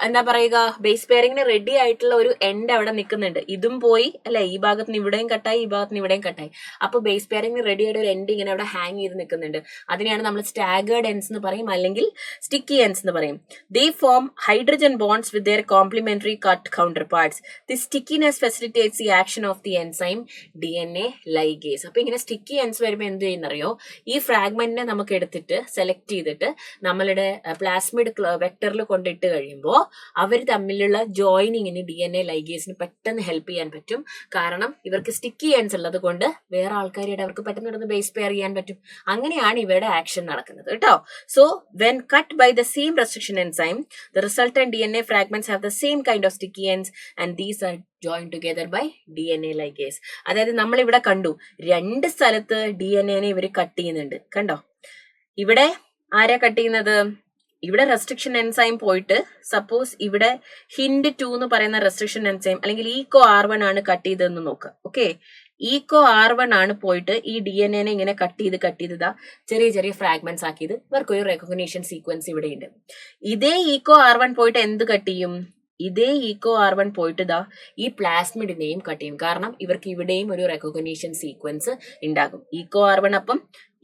എന്താ പറയുക, ബേസ് പെയറിങ്ങിന് റെഡി ആയിട്ടുള്ള ഒരു എൻഡ് അവിടെ നിൽക്കുന്നുണ്ട്. ഇതും പോയി, അല്ലെ? ഈ ഭാഗത്ത് നിന്ന് ഇവിടെയും കട്ടായി, ഈ ഭാഗത്ത് നിന്ന് ഇവിടെയും കട്ടായി. അപ്പൊ ബേസ് പെയറിങ്ങിന് റെഡി ആയിട്ട് ഒരു എൻഡ് ഇങ്ങനെ അവിടെ ഹാങ് ചെയ്ത് നിൽക്കുന്നുണ്ട്. അതിനെയാണ് നമ്മൾ സ്റ്റാഗേർഡ് എൻഡ്സ് എന്ന് പറയും, അല്ലെങ്കിൽ സ്റ്റിക്കി എൻഡ്സ് എന്ന് പറയും. They form hydrogen bonds with their complementary cut counterparts. The stickiness facilitates the action of the enzyme DNA ligase. അപ്പൊ ഇങ്ങനെ സ്റ്റിക്കി എൻഡ്സ് വരുമ്പോൾ എന്ത് ചെയ്യുന്നറിയോ? ഈ ഫ്രാഗ്മെന്റിനെ നമുക്ക് എടുത്തിട്ട് സെലക്ട് ചെയ്തിട്ട് നമ്മളുടെ പ്ലാസ്മിഡ് വെക്ടറിൽ കൊണ്ടിട്ട് കഴിയുമ്പോൾ അവർ തമ്മിലുള്ള ജോയിനിങ്ങിന് DNA ലൈഗേസിന് പെട്ടെന്ന് ഹെൽപ്പ് ചെയ്യാൻ പറ്റും. കാരണം ഇവർക്ക് സ്റ്റിക്കി എൻഡ്സ് ഉള്ളത് കൊണ്ട് വേറെ ആൾക്കാരുടെ അവർക്ക് പെട്ടെന്ന് നടന്ന് ബേസ് പെയർ ചെയ്യാൻ പറ്റും. അങ്ങനെയാണ് ഇവരുടെ ആക്ഷൻ നടക്കുന്നത് കേട്ടോ. So when cut by the same restriction enzyme, the resultant DNA fragments have the same kind of sticky ends and these are joined together by DNA ligase. അതായത് നമ്മൾ ഇവിടെ കണ്ടു 2 സ്ഥലത്ത് DNA ഇവർ കട്ട് ചെയ്യുന്നുണ്ട്. കണ്ടോ? ഇവിടെ ആരാ കട്ട് ചെയ്യുന്നത്? ഇവിടെ റെസ്ട്രിക്ഷൻ എൻസൈം പോയിട്ട് സപ്പോസ് ഇവിടെ HIND2 എന്ന് പറയുന്ന റെസ്ട്രിക്ഷൻ എൻസൈം അല്ലെങ്കിൽ ECO R1 ആണ് കട്ട് ചെയ്തതെന്ന് നോക്കുക. ഓക്കെ, ഈക്കോ R1 ആണ് പോയിട്ട് ഈ DNA ഇങ്ങനെ കട്ട് ചെയ്ത് ഇതാ ചെറിയ ചെറിയ ഫ്രാഗ്മെന്റ്സ് ആക്കിയത് ഇവർക്കൊരു റെക്കഗ്നീഷൻ സീക്വൻസ് ഇവിടെയുണ്ട്. ഇതേ ഈക്കോ R1 പോയിട്ട് എന്ത് കട്ട് ചെയ്യും? ഇതേ ഈക്കോ R1 പോയിട്ട് ഇതാ ഈ പ്ലാസ്മിഡിനെയും കട്ട് ചെയ്യും. കാരണം ഇവർക്ക് ഇവിടെയും ഒരു റെക്കഗ്നീഷൻ സീക്വൻസ് ഉണ്ടാകും. ഈക്കോ R1 അപ്പം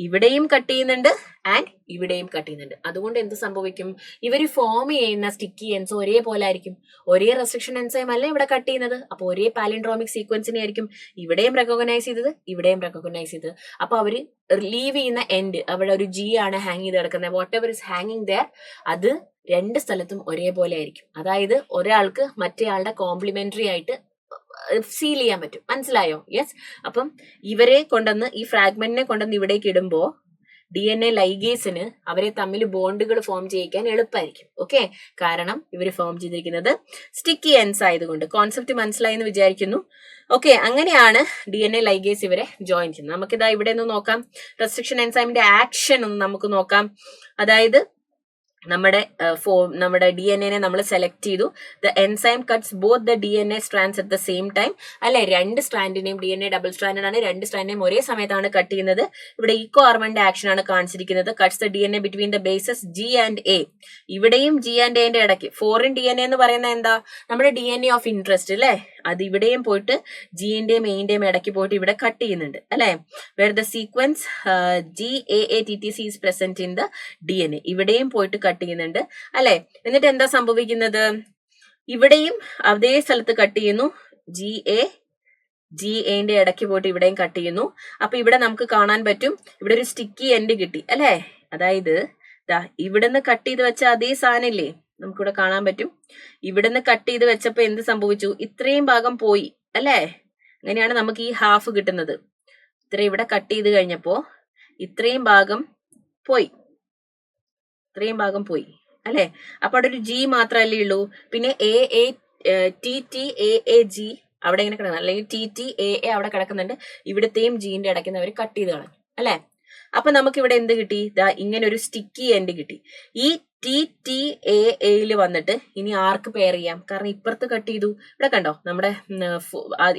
ഇവിടെയും കട്ട് ചെയ്യുന്നുണ്ട് ആൻഡ് ഇവിടെയും കട്ട് ചെയ്യുന്നുണ്ട്. അതുകൊണ്ട് എന്ത് സംഭവിക്കും? ഇവർ ഫോം ചെയ്യുന്ന സ്റ്റിക്കി എൻസ് ഒരേപോലെ ആയിരിക്കും. ഒരേ റെസ്ട്രിക്ഷൻ എൻസൈം അല്ല ഇവിടെ കട്ട് ചെയ്യുന്നത്. അപ്പൊ ഒരേ പാലിൻഡ്രോമിക് സീക്വൻസിനെ ആയിരിക്കും ഇവിടെയും റെക്കഗ്നൈസ് ചെയ്തത്, ഇവിടെയും റെക്കഗ്നൈസ് ചെയ്തത്. അപ്പൊ അവര് ലീവ് ചെയ്യുന്ന എൻഡ് അവിടെ ഒരു G ആണ് ഹാങ് ചെയ്ത് കിടക്കുന്നത്. വാട്ട് എവർ ഇസ് ഹാങ്ങിങ് ദർ അത് രണ്ട് സ്ഥലത്തും ഒരേപോലെ ആയിരിക്കും. അതായത് ഒരാൾക്ക് മറ്റേയാളുടെ കോംപ്ലിമെന്ററി ആയിട്ട് സീൽ ചെയ്യാൻ പറ്റും. മനസ്സിലായോ? യെസ്. അപ്പം ഇവരെ കൊണ്ടുവന്ന് ഈ ഫ്രാഗ്മെന്റിനെ കൊണ്ടുവന്ന് ഇവിടേക്ക് ഇടുമ്പോ DNA ലൈഗേസിന് അവരെ തമ്മിൽ ബോണ്ടുകൾ ഫോം ചെയ്യിക്കാൻ എളുപ്പമായിരിക്കും. ഓക്കെ, കാരണം ഇവർ ഫോം ചെയ്തിരിക്കുന്നത് സ്റ്റിക്കി എൻസ് ആയതുകൊണ്ട്. കോൺസെപ്റ്റ് മനസ്സിലായി എന്ന് വിചാരിക്കുന്നു. ഓക്കെ, അങ്ങനെയാണ് DNA ലൈഗേസ് ഇവരെ ജോയിൻ ചെയ്യുന്നത്. നമുക്കിതാ ഇവിടെ ഒന്ന് നോക്കാം. റെസ്ട്രിക്ഷൻ എൻസൈമിന്റെ ആക്ഷൻ ഒന്ന് നമുക്ക് നോക്കാം. അതായത് നമ്മുടെ DNA നമ്മൾ സെലക്ട് ചെയ്തു. The enzyme cuts both the DNA strands at the same time. അല്ലെ, രണ്ട് സ്ട്രാൻഡിനെയും DNA ഡബിൾ സ്ട്രാൻഡഡ് ആണ്, രണ്ട് സ്ട്രാൻഡിനെയും ഒരേ സമയത്താണ് കട്ട് ചെയ്യുന്നത്. ഇവിടെ ഈക്കോ R1 ആക്ഷൻ ആണ് കാണിച്ചിരിക്കുന്നത്. Cuts the DNA between the bases G and A. ഇവിടെയും G ആൻഡ് എന്റെ ഇടയ്ക്ക് ഫോറിൻ DNA എന്ന് പറയുന്നത് എന്താ? നമ്മുടെ DNA ഓഫ് ഇൻട്രസ്റ്റ് അല്ലെ, അത് ഇവിടെയും പോയിട്ട് ജിന്റെയും എന്റെയും ഇടയ്ക്ക് പോയിട്ട് ഇവിടെ കട്ട് ചെയ്യുന്നുണ്ട് അല്ലെ. Where the sequence GAATTC is present in the DNA. ഇവിടെയും പോയിട്ട് കട്ട് ചെയ്യുന്നുണ്ട് അല്ലെ. എന്നിട്ട് എന്താ സംഭവിക്കുന്നത്? ഇവിടെയും അതേ സ്ഥലത്ത് കട്ട് ചെയ്യുന്നു. GAന്റെ ഇടയ്ക്ക് പോയിട്ട് ഇവിടെയും കട്ട് ചെയ്യുന്നു. അപ്പൊ ഇവിടെ നമുക്ക് കാണാൻ പറ്റും ഇവിടെ ഒരു സ്റ്റിക്കി എൻഡ് കിട്ടി അല്ലെ. അതായത് ഇവിടുന്ന് കട്ട് ചെയ്ത് വെച്ച അതേ സാധനമില്ലേ നമുക്കിവിടെ കാണാൻ പറ്റും. ഇവിടുന്ന് കട്ട് ചെയ്ത് വെച്ചപ്പോ എന്ത് സംഭവിച്ചു? ഇത്രയും ഭാഗം പോയി അല്ലെ. അങ്ങനെയാണ് നമുക്ക് ഈ ഹാഫ് കിട്ടുന്നത്. ഇത്രയും ഇവിടെ കട്ട് ചെയ്ത് കഴിഞ്ഞപ്പോ ഇത്രയും ഭാഗം പോയി, ഇത്രയും ഭാഗം പോയി അല്ലെ. അപ്പൊ അവിടെ ഒരു G മാത്രമല്ലേ ഉള്ളൂ. പിന്നെ TTAAG അവിടെ ഇങ്ങനെ കിടക്കുന്നത്, അല്ലെങ്കിൽ TTAA അവിടെ കിടക്കുന്നുണ്ട്. ഇവിടത്തെയും Gന്റെ ഇടയ്ക്ക് അവർ കട്ട് ചെയ്ത് കളഞ്ഞു അല്ലെ. അപ്പൊ നമുക്ക് ഇവിടെ എന്ത് കിട്ടി? ഇങ്ങനെ ഒരു സ്റ്റിക്കി എൻഡ് കിട്ടി. ഈ TTAAയിൽ വന്നിട്ട് ഇനി ആർക്ക് പെയർ ചെയ്യാം? കാരണം ഇപ്പുറത്ത് കട്ട് ചെയ്തു. ഇവിടെ കണ്ടോ, നമ്മുടെ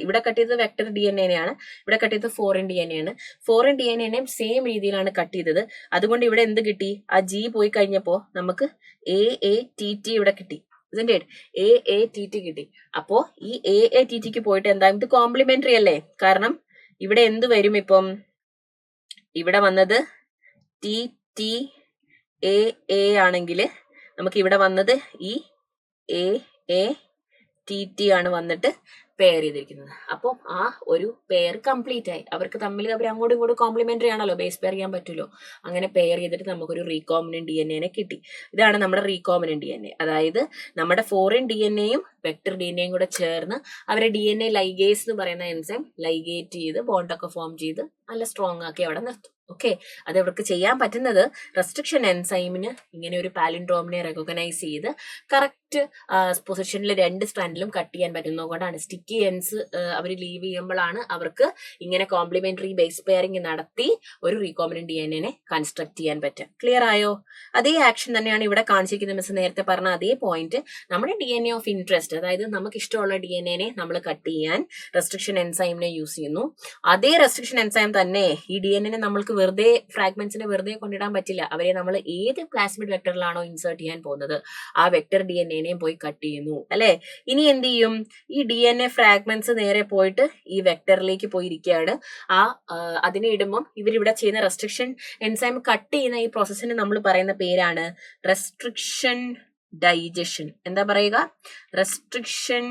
ഇവിടെ കട്ട് ചെയ്തത് വെക്ടർ DNA-നെയാണ്, ഇവിടെ കട്ട് ചെയ്തത് ഫോറിൻ DNA-യാണ്. ഫോറിൻ DNA-നെയും സെയിം രീതിയിലാണ് കട്ട് ചെയ്തത്. അതുകൊണ്ട് ഇവിടെ എന്ത് കിട്ടി? ആ G പോയി കഴിഞ്ഞപ്പോ നമുക്ക് AATT ഇവിടെ കിട്ടി. ഇതിന്റെ AATT കിട്ടി. അപ്പോ ഈ AATTക്ക് പോയിട്ട് എന്താ? ഇത് കോംപ്ലിമെന്ററി അല്ലേ. കാരണം ഇവിടെ എന്ത് വരും? ഇപ്പം ഇവിടെ വന്നത് TTAA ആണെങ്കിൽ നമുക്ക് ഇവിടെ വന്നത് ഈ AATT ആണ് വന്നിട്ട് പെയർ ചെയ്തിരിക്കുന്നത്. അപ്പോൾ ആ ഒരു പെയർ കംപ്ലീറ്റ് ആയി. അവർക്ക് തമ്മിൽ അവർ അങ്ങോട്ടും ഇങ്ങോട്ടും കോംപ്ലിമെന്ററി ആണല്ലോ, ബേസ് പെയർ ചെയ്യാൻ പറ്റുമല്ലോ. അങ്ങനെ പെയർ ചെയ്തിട്ട് നമുക്കൊരു റീകോമിനന്റ് DNA കിട്ടി. ഇതാണ് നമ്മുടെ റീകോമിനന്റ് DNA. അതായത് നമ്മുടെ ഫോറിൻ DNA-യും വെക്ടർ DNA-യും കൂടെ ചേർന്ന് അവരെ DNA ലൈഗേസ് എന്ന് പറയുന്ന എൻസൈം ലൈഗേറ്റ് ചെയ്ത് ബോണ്ടൊക്കെ ഫോം ചെയ്ത് നല്ല സ്ട്രോങ് ആക്കി അവിടെ നിർത്തും. ഓക്കെ, അത് അവർക്ക് ചെയ്യാൻ പറ്റുന്നത് റെസ്ട്രിക്ഷൻ എൻസൈമിന് ഇങ്ങനെ ഒരു പാലിൻഡ്രോമിനെ റെക്കഗ്നൈസ് ചെയ്ത് കറക്റ്റ് പൊസിഷനിൽ രണ്ട് സ്ട്രാൻഡിലും കട്ട് ചെയ്യാൻ പറ്റുന്നതുകൊണ്ടാണ്. സ്റ്റിക്കി എൻസ് അവർ ലീവ് ചെയ്യുമ്പോഴാണ് അവർക്ക് ഇങ്ങനെ കോംപ്ലിമെന്ററി ബേസ് പെയറിംഗ് നടത്തി ഒരു റീകോമിനന്റ് DNA കൺസ്ട്രക്ട് ചെയ്യാൻ പറ്റുക. ക്ലിയർ ആയോ? അതേ ആക്ഷൻ തന്നെയാണ് ഇവിടെ കാണിച്ചിരിക്കുന്നത്. മിസ് നേരത്തെ പറഞ്ഞ അതേ പോയിന്റ്. നമ്മുടെ DNA ഓഫ് ഇൻട്രസ്റ്റ്, അതായത് നമുക്ക് ഇഷ്ടമുള്ള DNA-നെ നമ്മൾ കട്ട് ചെയ്യാൻ റെസ്ട്രിക്ഷൻ എൻസൈമിനെ യൂസ് ചെയ്യുന്നു. അതേ റെസ്ട്രിക്ഷൻ എൻസൈം തന്നെ ഈ DNA-നെ നമ്മൾക്ക് വെറുതെ ഫ്രാഗ്മെന്റ്സിനെ വെറുതെ കൊണ്ടിടാൻ പറ്റില്ല. അവരെ നമ്മൾ ഏത് പ്ലാസ്മിഡ് വെക്ടറിലാണോ ഇൻസേർട്ട് ചെയ്യാൻ പോകുന്നത് ആ വെക്ടർ DNA-നെയും പോയി കട്ട് ചെയ്യുന്നു അല്ലെ. ഇനി എന്ത് ചെയ്യും? ഈ DNA ഫ്രാഗ്മെന്റ്സ് നേരെ പോയിട്ട് ഈ വെക്ടറിലേക്ക് പോയിരിക്കുകയാണ്. അതിനെ ഇടുമ്പം ഇവരിവിടെ ചെയ്യുന്ന റെസ്ട്രിക്ഷൻ എൻസൈം കട്ട് ചെയ്യുന്ന ഈ പ്രോസസ്സിന് നമ്മൾ പറയുന്ന പേരാണ് റെസ്ട്രിക്ഷൻ ഡൈജഷൻ. എന്താ പറയുക? Restriction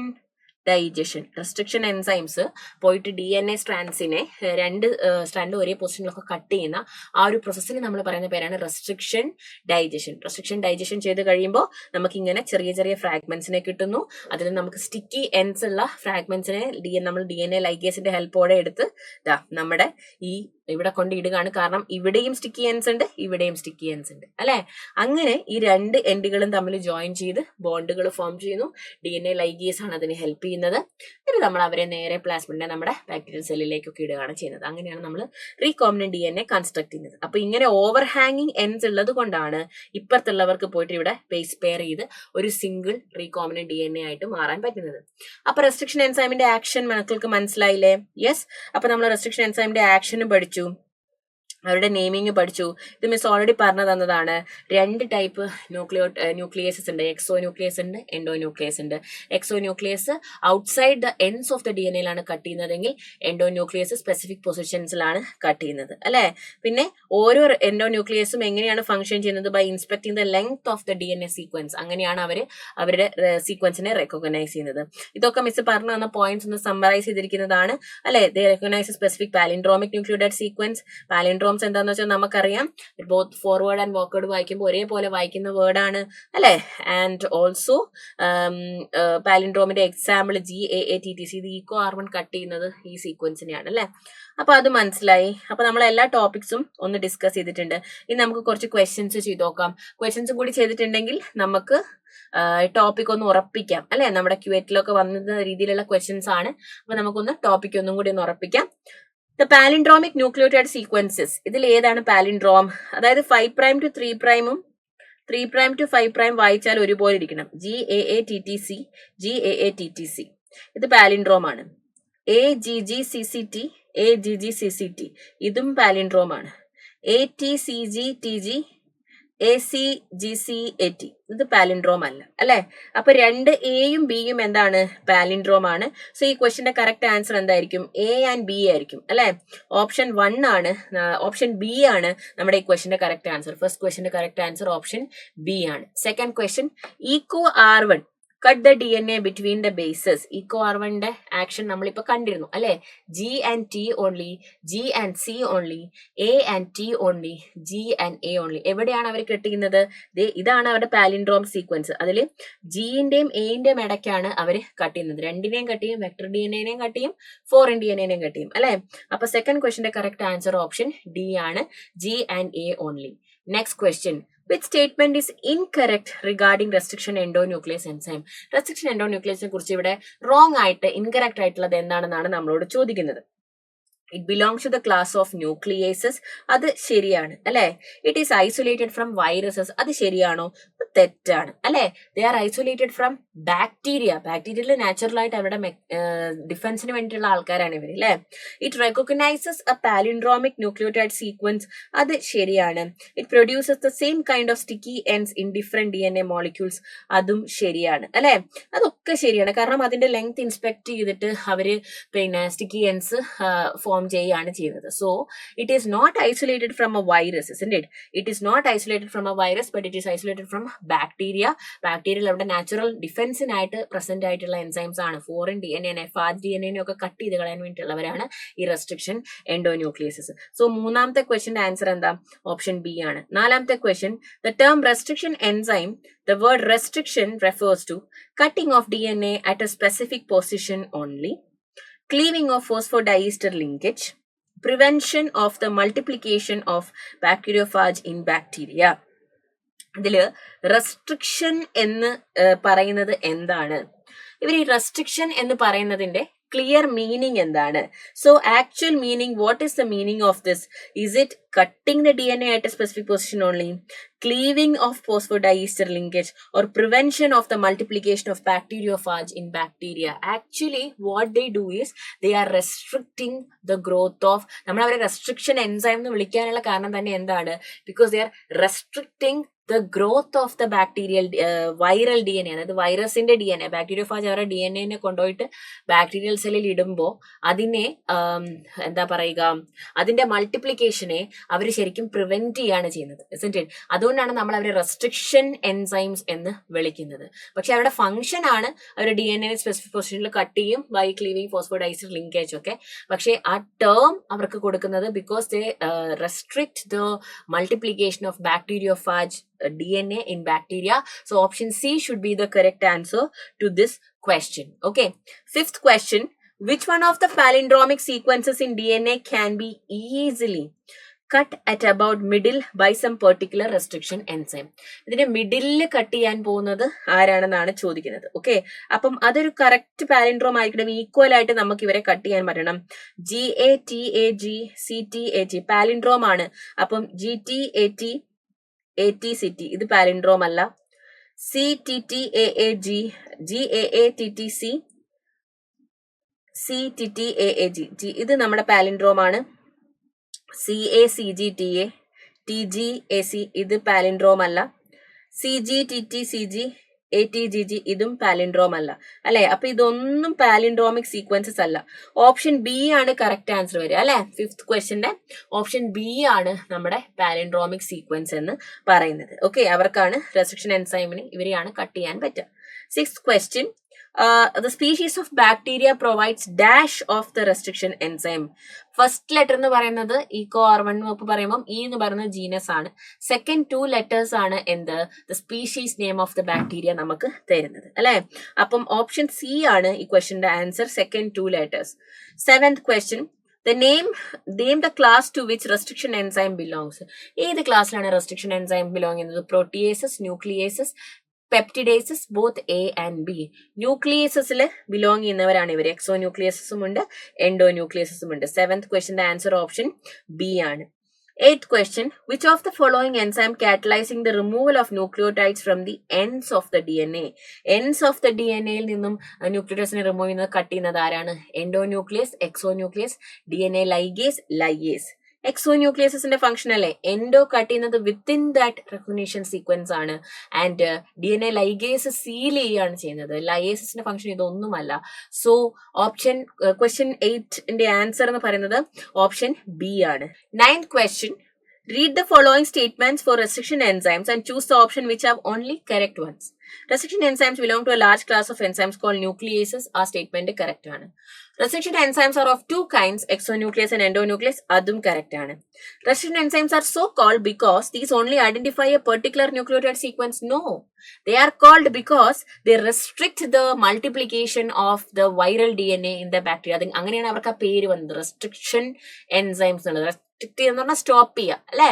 digestion. റെസ്ട്രിക്ഷൻ എൻസൈംസ് പോയിട്ട് DNA സ്ട്രാൻഡ്സിനെ രണ്ട് സ്ട്രാൻഡ് ഒരേ പൊസിഷനിലൊക്കെ കട്ട് ചെയ്യുന്ന ആ ഒരു പ്രോസസ്സിന് നമ്മൾ പറയുന്ന പേരാണ് റെസ്ട്രിക്ഷൻ ഡൈജഷൻ. റെസ്ട്രിക്ഷൻ ഡൈജഷൻ ചെയ്ത് കഴിയുമ്പോൾ നമുക്ക് ഇങ്ങനെ ചെറിയ ചെറിയ ഫ്രാഗ്മെന്റ്സിനെ കിട്ടുന്നു. അതിൽ നമുക്ക് സ്റ്റിക്കി എൻഡ്സ് ഉള്ള ഫ്രാഗ്മെന്റ്സിനെ നമ്മൾ DNA ലൈഗേസിന്റെ ഹെൽപ്പോടെ എടുത്ത് നമ്മുടെ ഈ ഇവിടെ കൊണ്ട് ഇടുകയാണ്. കാരണം ഇവിടെയും സ്റ്റിക്കി എൻഡ്സ് ഉണ്ട്, ഇവിടെയും സ്റ്റിക്കി എൻഡ്സ് ഉണ്ട് അല്ലെ. അങ്ങനെ ഈ രണ്ട് എൻഡുകളും തമ്മിൽ ജോയിൻ ചെയ്ത് ബോണ്ടുകൾ ഫോം ചെയ്യുന്നു. DNA ലൈഗേസ് ആണ് അതിന് ഹെൽപ്പ് ചെയ്യുന്നത്. എന്നിട്ട് നമ്മൾ അവരെ നേരെ പ്ലാസ്മിഡിനെ നമ്മുടെ ബാക്ടീരിയൽ സെല്ലിലേക്കൊക്കെ ഇടുകയാണ് ചെയ്യുന്നത്. അങ്ങനെയാണ് നമ്മൾ റീകോംബിനന്റ് DNA കൺസ്ട്രക്ട് ചെയ്യുന്നത്. അപ്പൊ ഇങ്ങനെ ഓവർ ഹാങ്ങിങ് എൻഡ്സ് ഉള്ളത് കൊണ്ടാണ് ഇപ്പുറത്തുള്ളവർക്ക് പോയിട്ട് ഇവിടെ ബേസ് പെയർ ചെയ്ത് ഒരു സിംഗിൾ റീകോംബിനന്റ് DNA ആയിട്ട് മാറാൻ പറ്റുന്നത്. അപ്പൊ റെസ്ട്രിക്ഷൻ എൻസൈമിന്റെ ആക്ഷൻ മക്കൾക്ക് മനസ്സിലായില്ലേ? യെസ്. അപ്പൊ നമ്മൾ റെസ്ട്രിക്ഷൻ എൻസൈമിന്റെ ആക്ഷനും പഠിച്ചു, അവരുടെ നെയിമിങ് പഠിച്ചു. ഇത് മിസ് ഓൾറെഡി പറഞ്ഞു തന്നതാണ്. രണ്ട് ടൈപ്പ് ന്യൂക്ലിയേസസ് ഉണ്ട്. എക്സോ ന്യൂക്ലിയസ് ഉണ്ട്, എൻഡോ ന്യൂക്ലിയസ് ഉണ്ട്. Exonuclease outside the ends of the DNA യിലാണ് കട്ട് ചെയ്യുന്നതെങ്കിൽ എൻഡോ ന്യൂക്ലിയസ് സ്പെസിഫിക് പൊസിഷൻസിലാണ് കട്ട് ചെയ്യുന്നത് അല്ലെ. പിന്നെ ഓരോ എൻഡോ ന്യൂക്ലിയസും എങ്ങനെയാണ് ഫംഗ്ഷൻ ചെയ്യുന്നത്? By inspecting the length of the DNA sequence. അങ്ങനെയാണ് അവരുടെ സീക്വൻസിനെ റെക്കഗ്നൈസ് ചെയ്യുന്നത്. ഇതൊക്കെ മിസ് പറഞ്ഞു തന്ന പോയിന്റ്സ് ഒന്ന് സമ്മറൈസ് ചെയ്തിരിക്കുന്നതാണ് അല്ലെ. They recognise specific palindromic nucleotide sequence. Palindromes എന്താണെന്ന് വെച്ചാൽ നമുക്കറിയാം, ബോത്ത് ഫോർവേഡ് ആൻഡ് ബാക്ക്വേർഡ് വായിക്കുമ്പോൾ ഒരേപോലെ വായിക്കുന്ന വേർഡാണ് അല്ലെ. ആൻഡ് ഓൾസോ പാലിൻഡ്രോമിന്റെ എക്സാമ്പിൾ GAATTC, ഇത് ഈക്കോ R1 കട്ട് ചെയ്യുന്നത് ഈ സീക്വൻസിനെയാണ് അല്ലെ. അപ്പൊ അത് മനസ്സിലായി. അപ്പൊ നമ്മൾ എല്ലാ ടോപ്പിക്സും ഒന്ന് ഡിസ്കസ് ചെയ്തിട്ടുണ്ട്. ഇനി നമുക്ക് കുറച്ച് ക്വസ്റ്റ്യൻസ് ചെയ്ത് നോക്കാം. ക്വസ്റ്റ്യൻസും കൂടി ചെയ്തിട്ടുണ്ടെങ്കിൽ നമുക്ക് ടോപ്പിക് ഒന്ന് ഉറപ്പിക്കാം അല്ലെ. നമ്മുടെ ക്യൂറ്റിലൊക്കെ വന്ന രീതിയിലുള്ള ക്വസ്റ്റ്യൻസ് ആണ്. അപ്പൊ നമുക്കൊന്ന് ടോപ്പിക് ഒന്നും കൂടി ഒന്ന് ഉറപ്പിക്കാം. ദ പാലിൻഡ്രോമിക് ന്യൂക്ലിയോടൈഡ് സീക്വൻസസ്, ഇതിൽ ഏതാണ് പാലിൻഡ്രോം? അതായത് 5' to 3'ഉം 3' to 5' വായിച്ചാൽ ഒരുപോലെ ഇരിക്കണം. GAATTC, GAATTC. ഇത് പാലിൻഡ്രോം ആണ്. AGGCCT, AGGCCT ഇതും പാലിൻഡ്രോം ആണ്. ATCGTG, ACGCAT ഇത് പാലിൻഡ്രോം അല്ല അല്ലെ. അപ്പൊ രണ്ട് എയും ബിയും എന്താണ്? പാലിൻഡ്രോം ആണ്. സോ ഈ ക്വസ്റ്റിന്റെ കറക്റ്റ് ആൻസർ എന്തായിരിക്കും? A and B ആയിരിക്കും അല്ലെ. ഓപ്ഷൻ 1 ആണ്, ഓപ്ഷൻ B ആണ് നമ്മുടെ ഈ ക്വസ്റ്റിന്റെ കറക്റ്റ് ആൻസർ. ഫസ്റ്റ് ക്വസ്റ്റിന്റെ കറക്റ്റ് ആൻസർ ഓപ്ഷൻ B ആണ്. Second question, Eco R1 cut the DNA between the bases. Eco R1ന്റെ ആക്ഷൻ നമ്മളിപ്പോ കണ്ടിരുന്നു അല്ലെ. G and T only, G and C only, A and T only, G and A only. എവിടെയാണ് അവർ കട്ട് ചെയ്യുന്നത്? ഇതാണ് അവരുടെ പാലിൻഡ്രോം സീക്വൻസ്. അതിൽ ജിന്റെയും എന്റെയും ഇടയ്ക്കാണ് അവർ കട്ട് ചെയ്യുന്നത്. രണ്ടിനെയും കട്ട് ചെയ്യും, വെക്ടർ DNA-നെയും കട്ട് ചെയ്യും, ഫോറിൻ DNA-നെയും കട്ട് ചെയ്യും അല്ലെ. അപ്പൊ സെക്കൻഡ് ക്വസ്റ്റിന്റെ കറക്റ്റ് ആൻസർ ഓപ്ഷൻ D ആണ്, G and A only. Next question, which statement is incorrect regarding restriction endonuclease enzyme? restriction endonuclease കുറിച്ച് ഇവിടെ wrong ആയിട്ട് ഇൻകറക്റ്റ് ആയിട്ടുള്ളത് എന്താണെന്നാണ് നമ്മളോട് ചോദിക്കുന്നത്. It belongs to the class of nucleases. അത് ശരിയാണ് അല്ലെ. It is isolated from viruses. അത് ശരിയാണോ? തെറ്റാണ് അല്ലെ. They are isolated from bacteria. ബാക്ടീരിയയിൽ നാച്ചുറൽ ആയിട്ട് അവരുടെ ഡിഫൻസിന് വേണ്ടിയിട്ടുള്ള ആൾക്കാരാണ് ഇവർ അല്ലെ. It recognizes a palindromic nucleotide sequence. അത് ശരിയാണ്. It produces the same kind of sticky ends in different DNA molecules. അതും ശരിയാണ് അല്ലെ. അതൊക്കെ ശരിയാണ്. കാരണം അതിന്റെ ലെങ്ത് ഇൻസ്പെക്ട് ചെയ്തിട്ട് അവര് പിന്നെ സ്റ്റിക്കി എൻഡ്സ് ഫോം ചെയ്യാണ് ചെയ്യുന്നത്. So it is not isolated from a virus, isn't it? It is not isolated from a virus, but it is isolated from bacteria. ബാക്ടീരിയയിൽ അവിടെ നാച്ചുറൽ ഡിഫൻസിനായിട്ട് പ്രസന്റ് ആയിട്ടുള്ള എൻസൈംസ് ആണ്. ഫോറിൻ DNA, ഫാറ്റ് DNA ഒക്കെ കട്ട് ചെയ്ത് കളയാൻ വേണ്ടിയിട്ടുള്ളവരാണ് ഈ റെസ്ട്രിക്ഷൻ എൻഡോന്യൂക്ലിയസസ്. സോ മൂന്നാമത്തെ ക്വസ്റ്റ്യന്റെ ആൻസർ എന്താ? ഓപ്ഷൻ B ആണ്. നാലാമത്തെ question, the term restriction enzyme, the word restriction refers to cutting of DNA at a specific position only, cleaving of phosphodiester linkage, prevention of the multiplication of bacteriophage in bacteria. ഇതില് റെസ്ട്രിക്ഷൻ എന്ന് പറയുന്നത് എന്താണ്? ഇവർ ഈ റെസ്ട്രിക്ഷൻ എന്ന് പറയുന്നതിന്റെ ക്ലിയർ മീനിങ് എന്താണ്? So actual meaning, what is the meaning of this? Is it cutting the DNA at a specific position only, cleaving of phosphodiester linkage, or prevention of the multiplication of bacteriophage in bacteria? Actually what they do is they are restricting the growth of, നമ്മൾ അവരെ restriction enzyme എന്ന് വിളിക്കാനുള്ള കാരണം തന്നെ എന്താണ്? Because they are restricting the growth of the bacterial viral DNA, അതായത് വൈറസിന്റെ DNA. ബാക്ടീരിയോഫാജ് അവരുടെ DNA കൊണ്ടുപോയിട്ട് ബാക്ടീരിയൽ സെല്ലിൽ ഇടുമ്പോൾ അതിനെ എന്താ പറയുക, അതിന്റെ മൾട്ടിപ്ലിക്കേഷനെ അവർ ശരിക്കും പ്രിവെന്റ് ചെയ്യാണ് ചെയ്യുന്നത്, isn't it? അതുകൊണ്ടാണ് നമ്മൾ അവരെ റെസ്ട്രിക്ഷൻ എൻസൈംസ് എന്ന് വിളിക്കുന്നത്. പക്ഷെ അവരുടെ ഫംഗ്ഷൻ ആണ് അവരുടെ DNA സ്പെസിഫിക് പൊസിഷനിൽ കട്ട് ചെയ്യും ബൈ ക്ലീവിംഗ് ഫോസ്ഫോഡൈസ്റ്റർ ലിങ്കേജ് ഒക്കെ. പക്ഷെ ആ ടേം അവർക്ക് കൊടുക്കുന്നത് because they restrict the multiplication of bacteriophage DNA in bacteria. So option C should be the correct answer to this question. Okay. Fifth question, Which one of the palindromic sequences in DNA can be easily cut at about middle by some particular restriction enzyme? ഇതിന്റെ മിഡിലിൽ കട്ട് ചെയ്യാൻ പോകുന്നത് ആരാണെന്നാണ് ചോദിക്കുന്നത്. ഓക്കെ, അപ്പം അതൊരു കറക്റ്റ് പാലിൻഡ്രോം ആയിരിക്കണം. ഈക്വൽ ആയിട്ട് നമുക്ക് ഇവരെ കട്ട് ചെയ്യാൻ പറ്റണം. GATAG CTAG പാലിൻഡ്രോം ആണ്. അപ്പം GTAT ഇത് പാലിൻഡ്രോം അല്ല. CTTAAG GAATTC CTTAAG ഇത് നമ്മുടെ പാലിൻഡ്രോം ആണ്. CACGTA TGAC ഇത് പാലിൻഡ്രോം അല്ല. CGTTCG ATGG ഇതും പാലിൻഡ്രോം അല്ല, അല്ലെ? അപ്പൊ ഇതൊന്നും പാലിൻഡ്രോമിക് സീക്വൻസസ് അല്ല. ഓപ്ഷൻ ബി ആണ് കറക്റ്റ് ആൻസർ വരിക, അല്ലെ? 5th ക്വസ്റ്റ്യന്റെ ഓപ്ഷൻ ബി ആണ് നമ്മുടെ പാലിൻഡ്രോമിക് സീക്വൻസ് എന്ന് പറയുന്നത്. ഓക്കെ, അവർക്കാണ് റെസ്ട്രിക്ഷൻ എൻസൈമിന് ഇവരെയാണ് കട്ട് ചെയ്യാൻ പറ്റുക. 6th question. The species of bacteria provides dash of the restriction enzyme. First letter എന്ന് പറയുന്നത് EcoR1 പറയുമ്പോൾ E എന്ന് പറയുന്നത് ജീനസ് ആണ്. സെക്കൻഡ് 2 letters ആണ് എന്ത്, the species name of the bacteria നമുക്ക് തരുന്നത്, അല്ലെ? അപ്പം ഓപ്ഷൻ സി ആണ് ഈ ക്വസ്റ്റ്യന്റെ answer, second 2 letters. 7th question. Name the class to which restriction enzyme belongs. ഏത് ക്ലാസ്സിലാണ് റെസ്ട്രിക്ഷൻ എൻസൈം ബിലോങ് ചെയ്യുന്നത്? Proteases, nucleases, peptidases, both A and B. ന്യൂക്ലിയേസസിൽ ബിലോങ് ചെയ്യുന്നവരാണ് ഇവർ. എക്സോ ന്യൂക്ലിയസസും ഉണ്ട്, എൻഡോ ന്യൂക്ലിയസസും ഉണ്ട്. 7th ക്വസ്റ്റ്യന്റെ ആൻസർ ഓപ്ഷൻ ബി ആണ്. 8th question. Which of the following enzyme catalyzing the removal of nucleotides from the ends of the DNA? Ends of the DNA യിൽ നിന്നും ന്യൂക്ലിയോടൈഡ്സിനെ റിമൂവ് ചെയ്യുന്നത്, കട്ട് ചെയ്യുന്നത് ആരാണ്? എൻഡോ ന്യൂക്ലിയസ്, എക്സോ ന്യൂക്ലിയസ്, DNA ലൈഗേസ്. എക്സോ ന്യൂക്ലിയസിന്റെ ഫംഗ്ഷൻ അല്ലേ? എൻഡോ കട്ട് ചെയ്യുന്നത് വിത്തിൻ ദാറ്റ് റെക്കഗ്നീഷൻ സീക്വൻസ് ആണ്. ആൻഡ് DNA ലൈഗേസ് സീൽ ചെയ്യുകയാണ് ചെയ്യുന്നത്. ലൈഗേസിന്റെ ഫംഗ്ഷൻ ഇതൊന്നുമല്ല. സോ ക്വസ്റ്റ്യൻ 8ന്റെ ആൻസർ എന്ന് പറയുന്നത് ഓപ്ഷൻ ബി ആണ്. 9th question. Read the following statements for restriction enzymes and choose the option which have only correct ones. Restriction enzymes belong to a large class of enzymes called nucleases. ആ സ്റ്റേറ്റ്മെന്റ് കറക്റ്റ് ആണ്. Restriction enzymes are of 2 kinds, exonuclease and endonuclease. അതും കറക്റ്റ് ആണ്. Restriction enzymes are so called because these only identify a particular nucleotide sequence. No, they are called because they restrict the multiplication of the viral DNA in the bacteria. അങ്ങനെയാണ് അവർക്ക് ആ പേര് വന്നത്, റെസ്ട്രിക്ഷൻ എൻസൈംസ് എന്നുള്ളത്. റെസ്ട്രിക്ട് ചെയ്യുന്ന പറഞ്ഞാൽ സ്റ്റോപ്പ് ചെയ്യുക, അല്ലെ?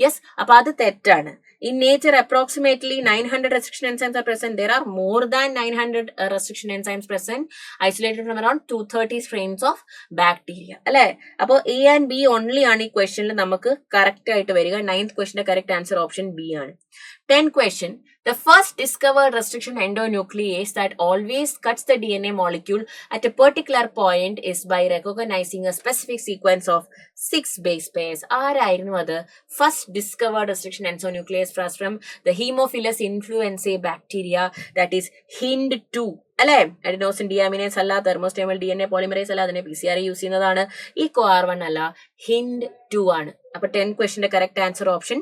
യെസ്, അപ്പൊ അത് തെറ്റാണ്. In nature, approximately 900 restriction enzymes are present. There are more than 900 restriction enzymes present, isolated from around 230 strains of bacteria. അല്ലെ? അപ്പോൾ A and B only ആണ് ഈ ക്വസ്റ്റ്യനിൽ നമുക്ക് കറക്റ്റ് ആയിട്ട് വരിക. 9th ക്വസ്റ്റ്യന്റെ കറക്റ്റ് ആൻസർ ഓപ്ഷൻ ബി ആണ്. 10th question. The first discovered restriction endonuclease that always cuts the DNA molecule at a particular point is by recognizing a specific sequence of 6 base pairs. ആരായിരുന്നു അത്? First discovered restriction endonuclease from the Haemophilus influenzae bacteria, that is HIND2. അല്ലെ? അഡിനോസിൻ ഡിയാമിനേസ് അല്ല, തെർമോസ്റ്റേമൽ DNA പോളിമറേസ് അല്ല, അതിനെ PCR യൂസ് ചെയ്യുന്നതാണ്. EcoR1 അല്ല, HIND2 ആണ്. അപ്പൊ 10th ക്വസ്റ്റ്യന്റെ correct answer option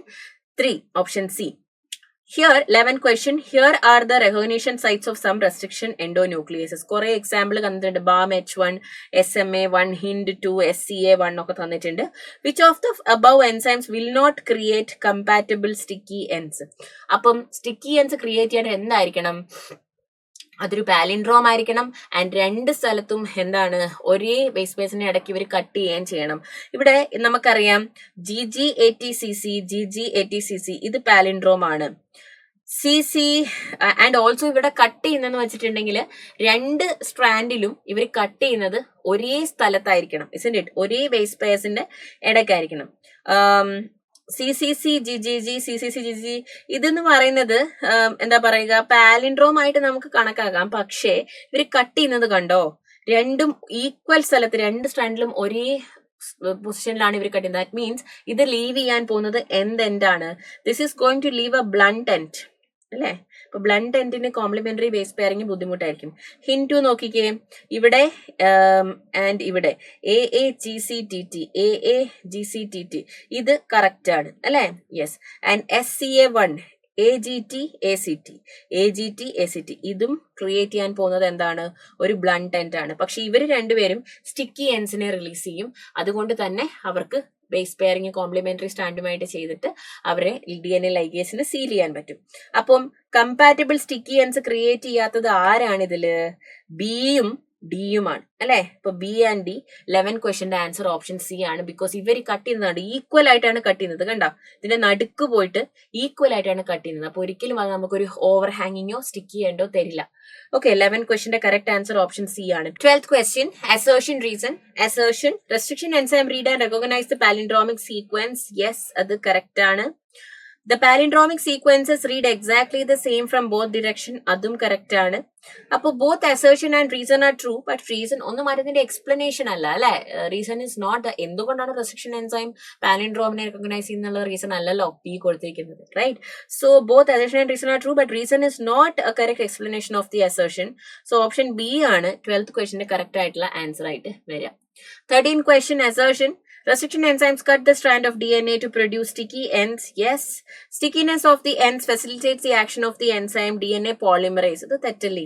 3, option C. Here, 11th question. Here are the recognition sites of some restriction endonucleases. കുറെ എക്സാമ്പിൾ തന്നിട്ടുണ്ട്. BAM-H1, SMA1, HIND2, SCA1 ഒക്കെ തന്നിട്ടുണ്ട്. Which of the above enzymes will not create compatible sticky ends? അപ്പം സ്റ്റിക്കി എൻസ് ക്രിയേറ്റ് ചെയ്യാൻ എന്തായിരിക്കണം? അതൊരു പാലിൻഡ്രോം ആയിരിക്കണം. ആൻഡ് 2 സ്ഥലത്തും എന്താണ്, ഒരേ ബേസ് പേസിന്റെ ഇടയ്ക്ക് ഇവർ കട്ട് ചെയ്യുകയും ചെയ്യണം. ഇവിടെ നമുക്കറിയാം GGATCC ഇത് പാലിൻഡ്രോം ആണ്. CC ആൻഡ് ഓൾസോ ഇവിടെ കട്ട് ചെയ്യുന്നതെന്ന് വെച്ചിട്ടുണ്ടെങ്കിൽ 2 സ്ട്രാൻഡിലും ഇവർ കട്ട് ചെയ്യുന്നത് ഒരേ സ്ഥലത്തായിരിക്കണം. ഇസ്ന്റ് ഇറ്റ്? ഒരേ ബേസ് പേസിന്റെ ഇടയ്ക്കായിരിക്കണം. CCC-GGG ഇതെന്ന് പറയുന്നത് എന്താ പറയുക, പാലിൻഡ്രോം ആയിട്ട് നമുക്ക് കണക്കാക്കാം. പക്ഷേ ഇവർ കട്ട് ചെയ്യുന്നത് കണ്ടോ, 2ഉം ഈക്വൽ സ്ഥലത്ത്, 2 സ്ട്രാൻഡിലും ഒരേ പൊസിഷനിലാണ് ഇവർ കട്ട് ചെയ്യുന്നത്. ദാറ്റ് മീൻസ് ഇത് ലീവ് ചെയ്യാൻ പോകുന്നത് എന്താണ്? This is going to leave a blunt end, അല്ലെ? അപ്പൊ ബ്ലണ്ട് എൻഡിന് കോംപ്ലിമെന്ററി ബേസ് പെയറിംഗ് ബുദ്ധിമുട്ടായിരിക്കും. HIND2 നോക്കിക്കേ, ഇവിടെ ആൻഡ് ഇവിടെ AAGCTT ഇത് കറക്റ്റ് ആണ്, അല്ലെ? യെസ്. ആൻഡ് SCA1 AGT-ACT ഇതും ക്രിയേറ്റ് ചെയ്യാൻ പോകുന്നത് എന്താണ്? ഒരു ബ്ലണ്ട് എൻഡ് ആണ്. പക്ഷെ ഇവർ രണ്ടുപേരും സ്റ്റിക്കി എൻഡ്സിനെ റിലീസ് ചെയ്യും. അതുകൊണ്ട് തന്നെ അവർക്ക് ബേസ് പെയറിംഗ് കോംപ്ലിമെന്ററി സ്റ്റാൻഡുമായിട്ട് ചെയ്തിട്ട് അവരെ DNA ലൈഗേസിന് സീൽ ചെയ്യാൻ പറ്റും. അപ്പം കമ്പാറ്റബിൾ സ്റ്റിക്കി എൻഡ്സ് ക്രിയേറ്റ് ചെയ്യാത്തത് ആരാണ് ഇതില്? ബിയും ഡിയുമാണ് അല്ലെ. ഇപ്പൊ ബി ആൻഡ് ഡി 11 ക്വസ്റ്റ്യന്റെ ആൻസർ ഓപ്ഷൻ സി ആണ്. ബിക്കോസ് ഇവർ കട്ട് ചെയ്യുന്നതാണ്, ഈക്വൽ ആയിട്ടാണ് കട്ട് ചെയ്യുന്നത്. കണ്ടോ, ഇതിന്റെ നടുക്ക് പോയിട്ട് ഈക്വൽ ആയിട്ടാണ് കട്ട് ചെയ്യുന്നത്. അപ്പൊ ഒരിക്കലും അത് നമുക്കൊരു ഓവർ ഹാങ്ങിങ്ങോ സ്റ്റിക്ക് ചെയ്യേണ്ടോ തരില്ല. ഓക്കെ, 11 ക്വസ്റ്റ്യന്റെ കറക്റ്റ് ആൻസർ ഓപ്ഷൻ സി ആണ്. 12th question, assertion reason. Assertion, restriction enzyme read and recognise the palindromic sequence. Yes, അത് കറക്റ്റ് ആണ്. The palindromic sequences read exactly the same from both direction. അതും കറക്റ്റ് ആണ്. അപ്പൊ both assertion and reason are true, but reason ഒന്നും അതിന്റെ എക്സ്പ്ലനേഷൻ അല്ല അല്ലെ. റീസൺ ഇസ് നോട്ട് എന്തുകൊണ്ടാണ് റെസ്ട്രിക്ഷൻ എൻസൈം പാലിൻഡ്രോമിനെ റെക്കഗ്നൈസ് ചെയ്യുന്നുള്ള റീസൺ അല്ലല്ലോ പി കൊടുത്തിരിക്കുന്നത്, right? So both assertion and reason are true, but reason is not a correct explanation of the assertion. So option B ആണ് 12th ക്വസ്റ്റ്യന്റെ കറക്റ്റ് ആയിട്ടുള്ള ആൻസർ ആയിട്ട് വരിക. 13th question, assertion. Restriction enzymes cut the strand of DNA to produce sticky ends. Yes. Stickiness of the ends facilitates the action of the enzyme DNA polymerase. ഇത് തെറ്റല്ലേ?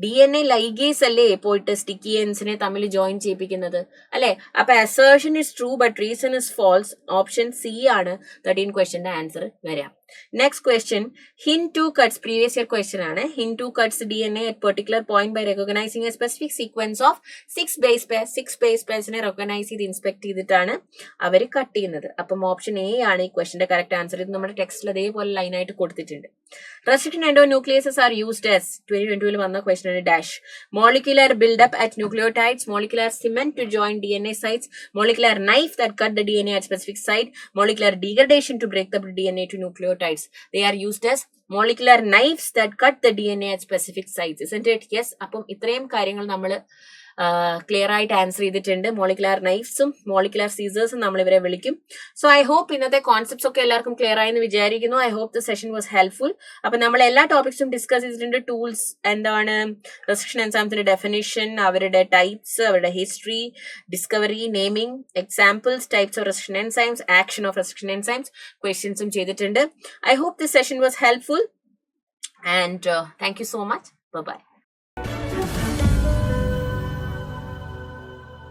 DNA ligase അല്ലേ പോയിട്ട് സ്റ്റിക്കി എൻസിനെ തമ്മിൽ ജോയിൻ ചെയ്യിപ്പിക്കുന്നത് അല്ലെ. അപ്പൊ assertion is true but reason is false. Option C ആണ് 13 ക്വസ്റ്റ്യന്റെ ആൻസർ വരാം. Next question, HIN2 cuts, previous year question ആണ്. HIN2 cuts DNA at particular point by recognizing a specific sequence of 6 base pairs. 6 base pairsനെ recognise ചെയ്ത് ഇൻസ്പെക്ട് ചെയ്തിട്ടാണ് അവർ കട്ട് ചെയ്യുന്നത്. അപ്പം ഓപ്ഷൻ എ ആണ് ഈ ക്വസ്റ്റ്യന്റെ കറക്റ്റ് ആൻസർ. ഇത് നമ്മുടെ ടെക്സ്റ്റിൽ അതേപോലെ ലൈനായിട്ട് കൊടുത്തിട്ടുണ്ട്. റെസ്ട്രിക്ഷൻ എൻഡോന്യൂക്ലിയസസ് ആർ യൂസ്ഡ് ആസ് 2022 വന്ന ക്വസ്റ്റ്യൻ ആണ്. Dash, molecular buildup at nucleotides, molecular cement to join DNA sites, molecular knife that cut the DNA at specific site, molecular degradation to break the DNA to nucleotides. They are used as molecular knives that cut the DNA at specific sites, isn't it? Yes. അപ്പം ഇത്രയും കാര്യങ്ങൾ നമ്മൾ ക്ലിയർ ആയിട്ട് ആൻസർ ചെയ്തിട്ടുണ്ട്. മോളിക്കുലാർ നൈഫ്സും മോളിക്കുലാർ സീസേഴ്സും നമ്മൾ ഇവരെ വിളിക്കും. സോ ഐ ഹോപ്പ് ഇന്നത്തെ കോൺസെപ്റ്റ്സ് ഒക്കെ എല്ലാവർക്കും ക്ലിയർ ആയെന്ന് വിചാരിക്കുന്നു. I hope the session was helpful. അപ്പൊ നമ്മൾ എല്ലാ ടോപ്പിക്സും ഡിസ്കസ് ചെയ്തിട്ടുണ്ട്. ടൂൾസ് എന്താണ്, റെസ്ട്രിക്ഷൻ എൻസൈംസിന്റെ ഡെഫിനിഷൻ, അവരുടെ ടൈപ്സ്, അവരുടെ history, discovery, naming, examples, types of restriction enzymes, action of restriction enzymes, ക്വസ്റ്റ്യൻസും ചെയ്തിട്ടുണ്ട്. I hope this session was helpful and thank you so much. Bye bye.